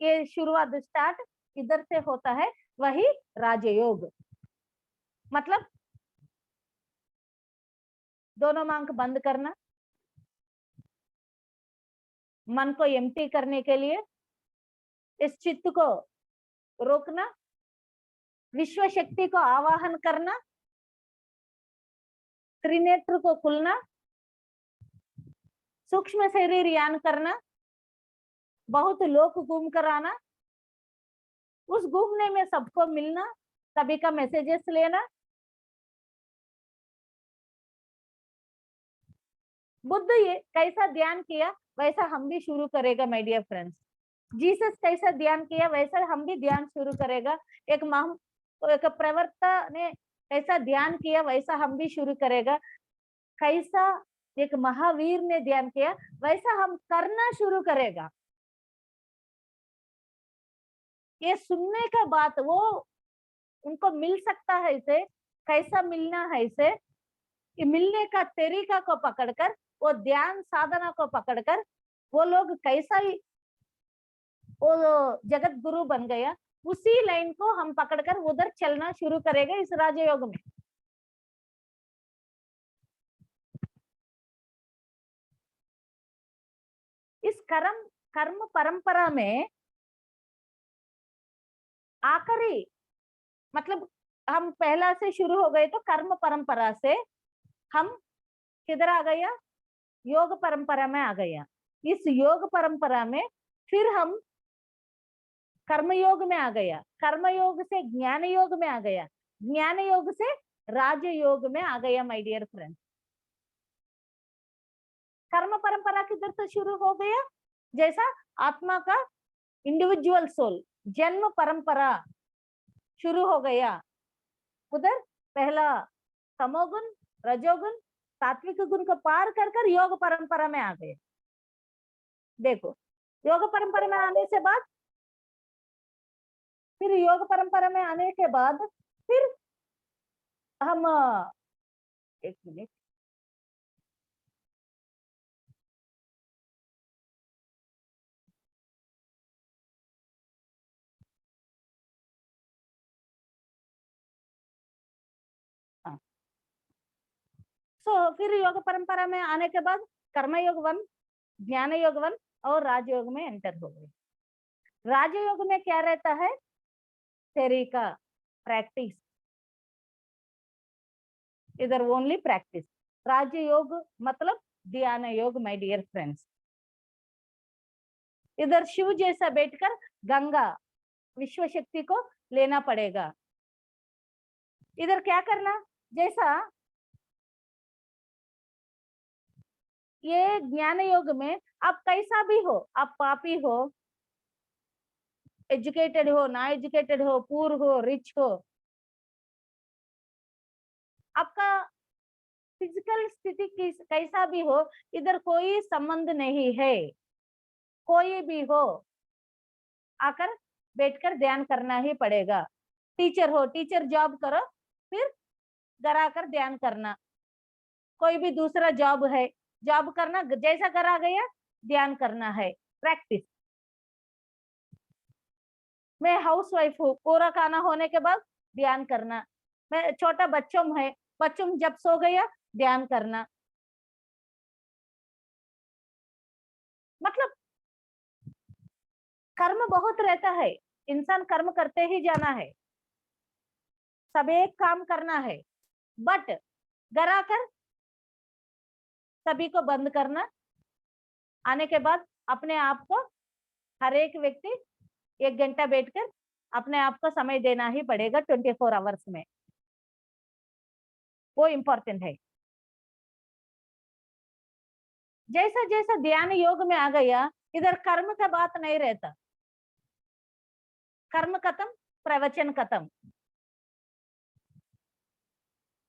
ये शुरुआत स्टार्ट इधर से होता है, वही राजयोग। मतलब दोनों आंख बंद करना, मन को एम्प्टी करने के लिए इस चित्त को रोकना, विश्व शक्ति को आवाहन करना, त्रिनेत्र को खुलना, सूक्ष्म शरीर यान करना, बहुत लोग घूम कर आना, उस घूमने में सबको मिलना, सभी का मैसेजेस लेना। बुद्ध ये कैसा ध्यान किया वैसा हम भी शुरू करेगा माय डियर फ्रेंड्स। जीसस कैसा ध्यान किया वैसा हम भी ध्यान शुरू करेगा। एक प्रवक्ता ने कैसा ध्यान किया वैसा हम भी शुरू करेगा। कैसा एक महावीर ने ध्यान किया वैसा हम करना शुरू करेगा। ये सुनने का बात वो उनको मिल सकता है, इसे कैसा मिलना है, इसे मिलने का तरीका को पकड़कर, वो ध्यान साधना को पकड़कर वो लोग कैसा ही वो जगत गुरु बन गया, उसी लाइन को हम पकड़कर उधर चलना शुरू करेगा इस राजयोग में। इस कर्म परंपरा में आखिरी मतलब हम पहला से शुरू हो गए तो कर्म परंपरा से हम किधर आ गया? योग परंपरा में आ गया। इस योग परंपरा में फिर हम कर्मयोग में आ गया, कर्मयोग से ज्ञान योग में आ गया, ज्ञान योग से राजयोग में आ गया माय डियर फ्रेंड। कर्म परंपरा किधर से शुरू हो गया? जैसा आत्मा का इंडिविजुअल सोल जन्म परंपरा शुरू हो गया, उधर पहला तमोगुण, रजोगुण, सात्विक गुण को पार कर कर योग परंपरा में आ गए। देखो, योग परंपरा में आने से बाद फिर योग परंपरा में आने के बाद फिर हम एक मिनट, फिर योग परंपरा में आने के बाद कर्मयोग 1, ज्ञान योग 1 और राजयोग में एंटर हो गए। राजयोग में क्या रहता है? तरीका, प्रैक्टिस, इधर ओनली प्रैक्टिस। राजयोग मतलब ध्यान योग माय डियर फ्रेंड्स। इधर शिव जैसा बैठकर गंगा विश्व शक्ति को लेना पड़ेगा। इधर क्या करना? जैसा ये ज्ञान योग में आप कैसा भी हो, आप पापी हो, एजुकेटेड हो, ना एजुकेटेड हो, पुअर हो, रिच हो, आपका फिजिकल स्थिति कैसा भी हो, इधर कोई संबंध नहीं है। कोई भी हो आकर बैठकर ध्यान करना ही पड़ेगा। टीचर हो, टीचर जॉब करो, फिर घर आकर ध्यान करना। कोई भी दूसरा जॉब है, जॉब करना, जैसा घर आ गया ध्यान करना है, प्रैक्टिस। मैं हाउस वाइफ हूँ, पूरा खाना होने के बाद ध्यान करना। मैं छोटा बच्चों है, बच्चों जब सो गया ध्यान करना। मतलब कर्म बहुत रहता है, इंसान कर्म करते ही जाना है, सब एक काम करना है, बट घर आकर सभी को बंद करना। आने के बाद अपने आप को हर एक व्यक्ति 1 घंटा बैठकर अपने आप को समय देना ही पड़ेगा 24 आवर्स में, वो इम्पोर्टेंट है। जैसा जैसा ध्यान योग में आ गया, इधर कर्म का बात नहीं रहता। कर्म खत्म, प्रवचन खत्म।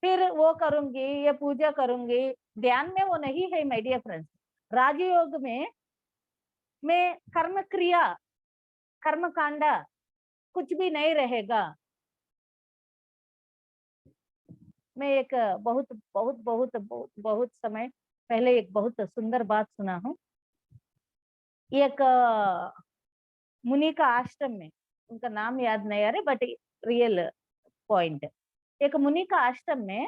फिर वो करूंगी, ये पूजा करूंगी, ध्यान में वो नहीं है माय डियर फ्रेंड्स। राजयोग में मैं कर्म क्रिया, कर्म कांडा कुछ भी नहीं रहेगा। मैं एक बहुत बहुत बहुत बहुत बहुत समय पहले एक बहुत सुंदर बात सुना हूँ। एक मुनि का आश्रम में, उनका नाम याद नहीं आ रहा बट रियल पॉइंट, एक मुनि का आश्रम में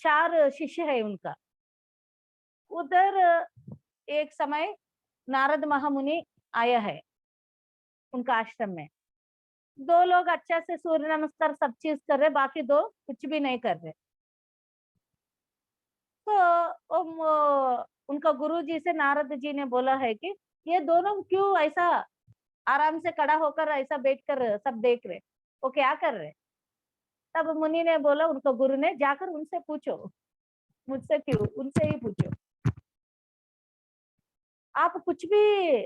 4 शिष्य है उनका। उधर एक समय नारद महामुनि आया है उनका आश्रम में। 2 लोग अच्छा से सूर्य नमस्कार सब चीज कर रहे, बाकी 2 कुछ भी नहीं कर रहे। तो उनका गुरु जी से नारद जी ने बोला है कि ये दोनों क्यों ऐसा आराम से खड़ा होकर ऐसा बैठकर सब देख रहे, वो क्या कर रहे? तब मुनि ने बोला, उनका गुरु ने, जाकर उनसे पूछो, मुझसे क्यों, उनसे ही पूछो। आप कुछ भी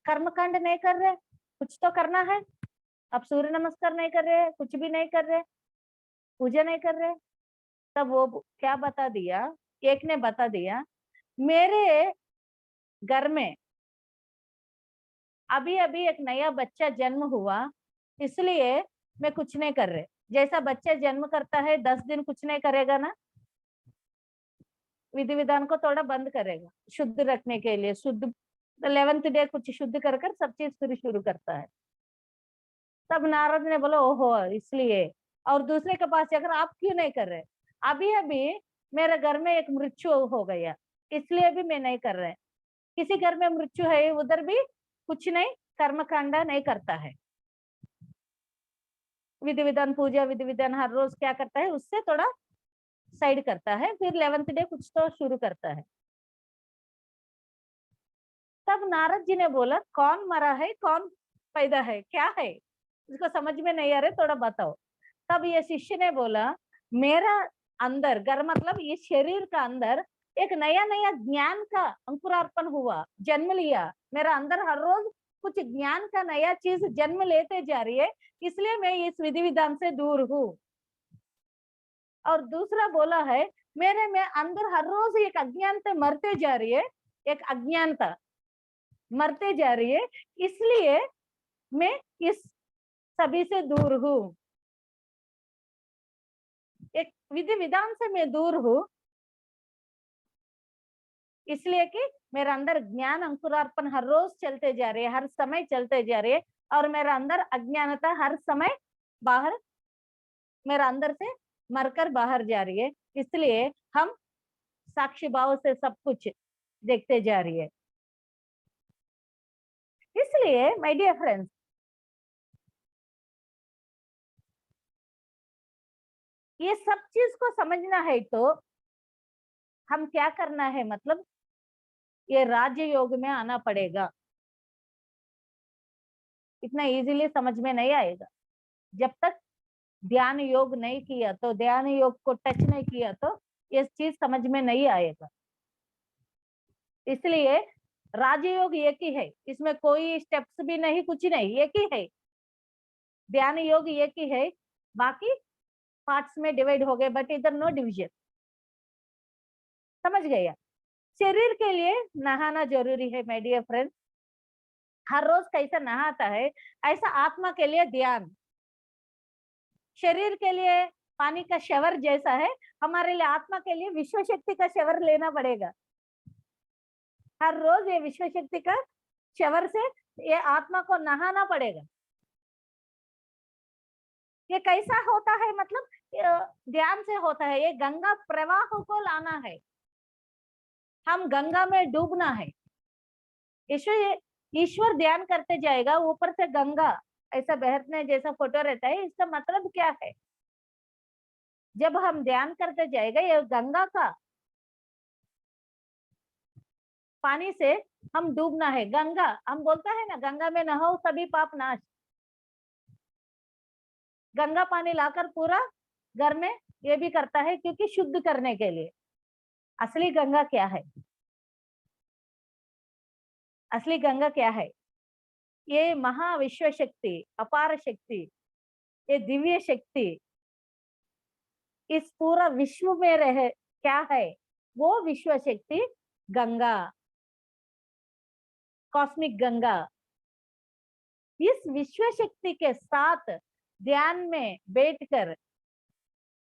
कर्मकांड नहीं कर रहे, कुछ तो करना है। आप सूर्य नमस्कार नहीं कर रहे, कुछ भी नहीं कर रहे, पूजा नहीं कर रहे। तब वो क्या बता दिया, एक ने बता दिया, मेरे घर में अभी अभी एक नया बच्चा जन्म हुआ, इसलिए मैं कुछ नहीं कर रहे। जैसा बच्चा जन्म करता है 10 दिन कुछ नहीं करेगा ना, विधि विधान को थोड़ा बंद करेगा शुद्ध रखने के लिए, शुद्ध 11th डे कुछ शुद्ध कर कर सब चीज फिर शुरू करता है। तब नारद ने बोला, ओहो इसलिए। और दूसरे के पास जाकर आप क्यों नहीं कर रहे? अभी अभी मेरे घर में एक मृत्यु हो गया, इसलिए भी मैं नहीं कर रहे। किसी घर में मृत्यु है उधर भी कुछ नहीं, कर्मकांड नहीं करता है। विधि विधान पूजा विधि विधान हर रोज क्या करता है, उससे थोड़ा साइड करता है, फिर 11th डे कुछ तो शुरू करता है। तब नारद जी ने बोला, कौन मरा है कौन पैदा है, क्या है, इसको समझ में नहीं आ रहे, थोड़ा बताओ। तब ये शिष्य ने बोला, मेरा अंदर, घर मतलब ये शरीर का अंदर एक नया नया ज्ञान का अंकुरार्पण हुआ, जन्म लिया। मेरा अंदर हर रोज कुछ ज्ञान का नया चीज जन्म लेते जा रही है, इसलिए मैं इस विधि विधान से दूर हूँ। और दूसरा बोला है, मेरे में अंदर हर रोज एक अज्ञानता मरते जा रही है, एक अज्ञानता मरते जा रही है, इसलिए मैं इस सभी से दूर हूँ। एक विधि विधान से मैं दूर हूँ, इसलिए कि मेरा अंदर ज्ञान अंकुरार्पण हर रोज चलते जा रहे हैं, हर समय चलते जा रहे हैं, और मेरा अंदर अज्ञानता हर समय बाहर, मेरा अंदर से मरकर बाहर जा रही है, इसलिए हम साक्षी भाव से सब कुछ देखते जा रही है। इसलिए माय डियर फ्रेंड्स, ये सब चीज को समझना है तो हम क्या करना है, मतलब ये राजयोग में आना पड़ेगा। इतना इजीली समझ में नहीं आएगा। जब तक ध्यान योग नहीं किया, तो ध्यान योग को टच नहीं किया तो ये चीज समझ में नहीं आएगा। इसलिए राजयोग एक ही है, इसमें कोई स्टेप्स भी नहीं, कुछ नहीं, एक ही है। ध्यान योग एक ही है, बाकी पार्ट्स में डिवाइड हो गए, बट इधर नो डिविजन। समझ गया? शरीर के लिए नहाना जरूरी है माय डियर फ्रेंड, हर रोज कैसा नहाता है ऐसा आत्मा के लिए ध्यान। शरीर के लिए पानी का शवर जैसा है, हमारे लिए आत्मा के लिए विश्व शक्ति का शवर लेना पड़ेगा। हर रोज ये विश्व शक्ति का शवर से ये आत्मा को नहाना पड़ेगा। ये कैसा होता है, मतलब ध्यान से होता है। ये गंगा प्रवाह को लाना है, हम गंगा में डूबना है। ईश्वर ईश्वर ध्यान करते जाएगा, ऊपर से गंगा ऐसा बहने जैसा फोटो रहता है। इसका मतलब क्या है, जब हम ध्यान करते जाएगा, ये गंगा का पानी से हम डूबना है। गंगा, हम बोलता है ना, गंगा में नहाओ सभी पाप नाश। गंगा पानी लाकर पूरा घर में ये भी करता है, क्योंकि शुद्ध करने के लिए। असली गंगा क्या है, असली गंगा क्या है? ये महाविश्व शक्ति, अपार शक्ति, ये दिव्य शक्ति, इस पूरा विश्व में रहे क्या है, वो विश्व शक्ति गंगा, कॉस्मिक गंगा। इस विश्व शक्ति के साथ ध्यान में बैठकर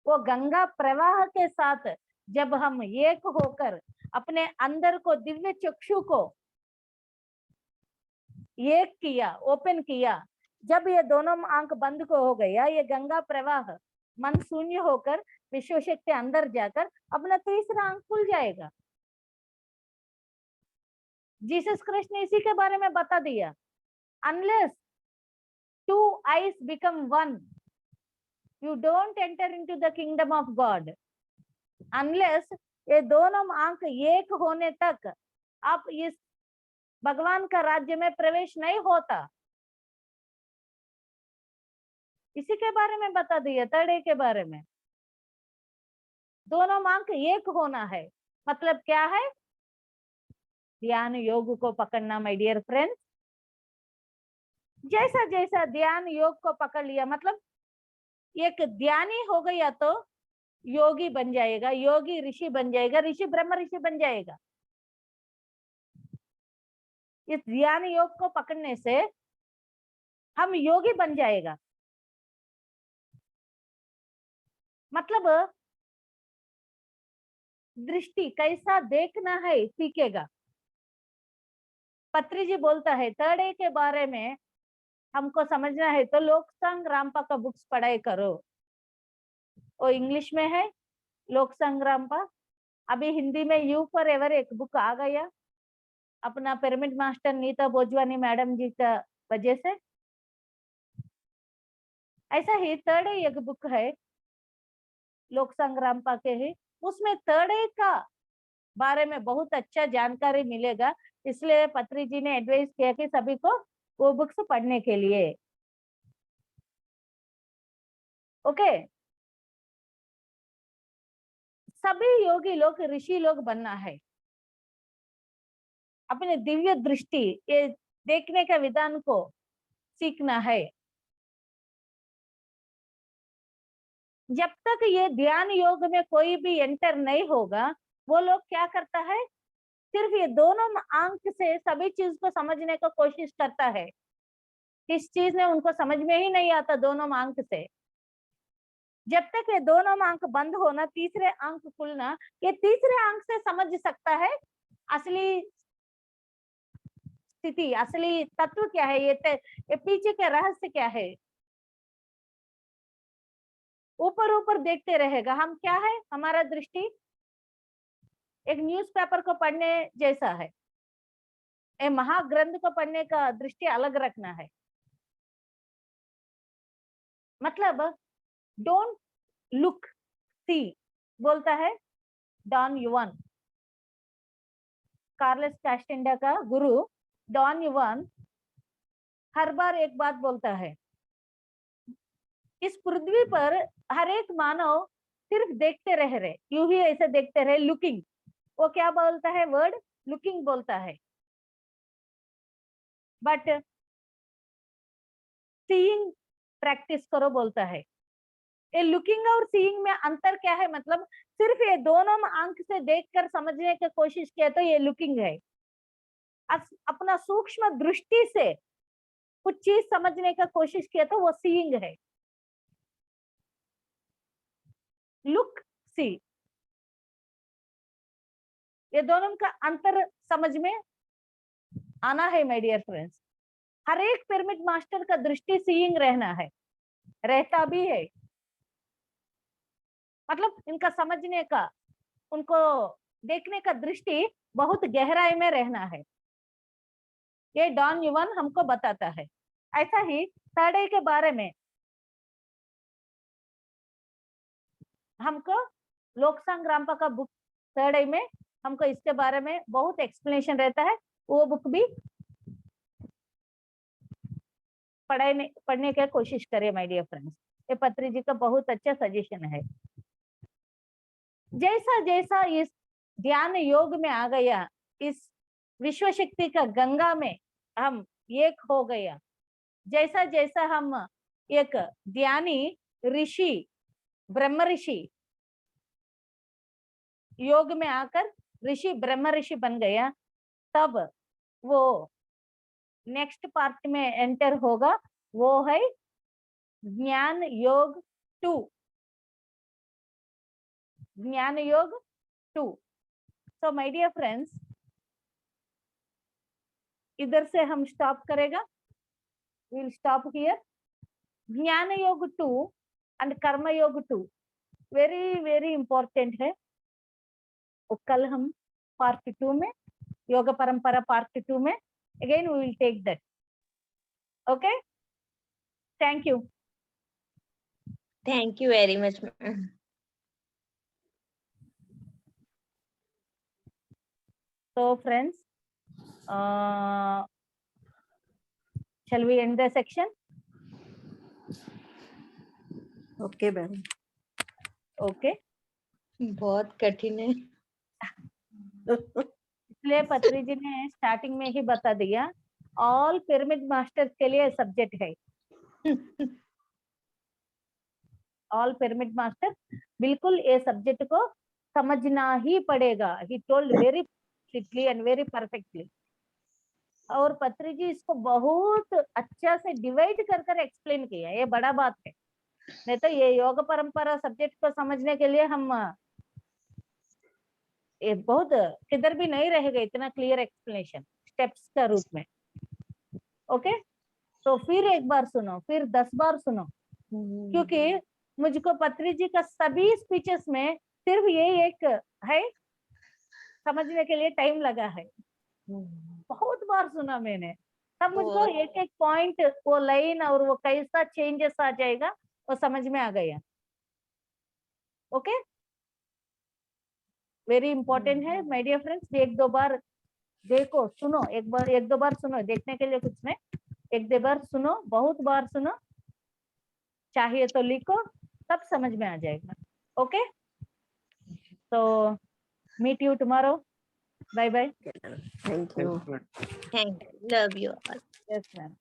वो गंगा प्रवाह के साथ जब हम एक होकर अपने अंदर को दिव्य चक्षु को एक किया, ओपन किया, जब ये दोनों आंख बंद को हो गया, ये गंगा प्रवाह मन शून्य होकर विश्व शक्ति अंदर जाकर अपना तीसरा आंख खुल जाएगा। जीसस क्राइस्ट ने इसी के बारे में बता दिया, unless two eyes become one you don't enter into the kingdom of God. Unless ये दोनों आंख एक होने तक आप इस भगवान का राज्य में प्रवेश नहीं होता। इसी के बारे में बता दिया, तड़े के बारे में। दोनों आंख एक होना है मतलब क्या है, ध्यान योग को पकड़ना माय डियर फ्रेंड्स। जैसा जैसा ध्यान योग को पकड़ लिया मतलब एक ध्यानी हो गया तो योगी बन जाएगा, योगी ऋषि बन जाएगा, ऋषि ब्रह्म ऋषि बन जाएगा। इस ध्यान योग को पकड़ने से हम योगी बन जाएगा। मतलब दृष्टि कैसा देखना है सीखेगा। पत्री जी बोलता है तड़े के बारे में हमको समझना है तो लोकसंग रामपा का बुक्स पढ़ाई करो। वो इंग्लिश में है लोकसंग रामपा। अभी हिंदी में यू फॉर एवर एक बुक आ गया अपना pyramid master Nita Bhojwani madam ji का वजह से। ऐसा ही तड़े एक बुक है लोक संग्राम पा के ही, उसमें तड़े का बारे में बहुत अच्छा जानकारी मिलेगा। इसलिए पत्री जी ने एडवाइस किया कि सभी को वो बुक्स पढ़ने के लिए। ओके, सभी योगी लोग ऋषि लोग बनना है। अपने दिव्य दृष्टि ये देखने का विधान को सीखना है। जब तक ये ध्यान योग में कोई भी एंटर नहीं होगा, वो लोग क्या करता है, सिर्फ ये दोनों आंख से सभी चीज को समझने का कोशिश करता है। इस चीज ने उनको समझ में ही नहीं आता दोनों आंख से। जब तक ये दोनों आंख बंद होना, तीसरे आंख खुलना, ये तीसरे आंख से समझ सकता है असली स्थिति, असली तत्व क्या है, ये पीछे के रहस्य क्या है। ऊपर ऊपर देखते रहेगा। हम क्या है, हमारा दृष्टि एक न्यूज़पेपर को पढ़ने जैसा है। एक महाग्रंथ को पढ़ने का दृष्टि अलग रखना है। मतलब डोंट लुक सी बोलता है डॉन युवान, कार्लस कास्टेंडा का गुरु डॉन युवान हर बार एक बात बोलता है, इस पृथ्वी पर हर एक मानव सिर्फ देखते रह रहे, यूं ही ऐसे देखते रहे, लुकिंग। वो क्या बोलता है, वर्ड लुकिंग बोलता है। बट सीइंग प्रैक्टिस करो बोलता है। ये लुकिंग और सीइंग में अंतर क्या है, मतलब सिर्फ ये दोनों आंख से देखकर समझने की कोशिश किया तो ये लुकिंग है। अपना सूक्ष्म दृष्टि से कुछ चीज समझने का कोशिश किया तो वो सीइंग है। लुक सी, ये दोनों का अंतर समझ में आना है माय डियर फ्रेंड्स। हर एक पिरामिड मास्टर का दृष्टि सीइंग रहना है, रहता भी है। मतलब इनका समझने का, उनको देखने का दृष्टि बहुत गहराई में रहना है। ये डॉन युवान हमको बताता है। ऐसा ही तड़े के बारे में हमको लोक संग्राम का बुक तड़े में हमको इसके बारे में बहुत एक्सप्लेनेशन रहता है। वो बुक भी पढ़ने की कोशिश करें माय डियर फ्रेंड्स। ये पत्री जी का बहुत अच्छा सजेशन है। जैसा जैसा इस ध्यान योग में आ गया, इस विश्व शक्ति का गंगा में हम एक हो गया, जैसा जैसा हम एक ध्यानी ऋषि, ब्रह्म ऋषि योग में आकर ऋषि ब्रह्म ऋषि बन गया, तब वो नेक्स्ट पार्ट में एंटर होगा, वो है ज्ञान योग 2। ज्ञान योग 2। सो माय डियर फ्रेंड्स, इधर से हम स्टॉप करेगा, विल स्टॉप हियर। ज्ञान योग 2 एंड कर्म योग 2 वेरी वेरी इंपॉर्टेंट है। वो कल हम पार्ट 2 में, योग परंपरा पार्ट 2 में again we will take that. Okay, thank you. Thank you very much, ma'am. So friends, shall we end the section? Okay ma'am. Okay. बहुत कठिन है। इसलिए पत्री जी ने स्टार्टिंग में ही बता दिया, ऑल पिरामिड मास्टर्स के लिए सब्जेक्ट है। ऑल पिरामिड मास्टर बिल्कुल ये सब्जेक्ट को समझना ही पड़ेगा। He told very strictly and very perfectly. और पत्री जी इसको बहुत अच्छा से डिवाइड कर कर एक्सप्लेन किया, ये बड़ा बात है। नहीं तो ये योग परंपरा सब्जेक्ट को समझने के लिए हम ये बहुत किधर भी नहीं रहेगा इतना क्लियर एक्सप्लेनेशन स्टेप्स का रूप में। ओके, तो फिर एक बार सुनो, फिर 10 बार सुनो, क्योंकि मुझको पत्री जी का सभी स्पीचेस में सिर्फ ये एक है, समझने के लिए टाइम लगा है। बहुत बार सुना मैंने, तब मुझको एक एक पॉइंट, वो लाइन और वो कैसा चेंजेस आ जाएगा वो समझ में आ गया। ओके, वेरी इंपॉर्टेंट है माय डियर फ्रेंड्स। एक दो बार देखो, सुनो, एक दो बार सुनो, देखने के लिए कुछ नहीं, एक दो बार सुनो, बहुत बार सुनो, चाहिए तो लिखो, तब समझ में आ जाएगा। ओके, तो meet you tomorrow, bye bye. Thank you. Thank you. Love you all. Yes ma'am.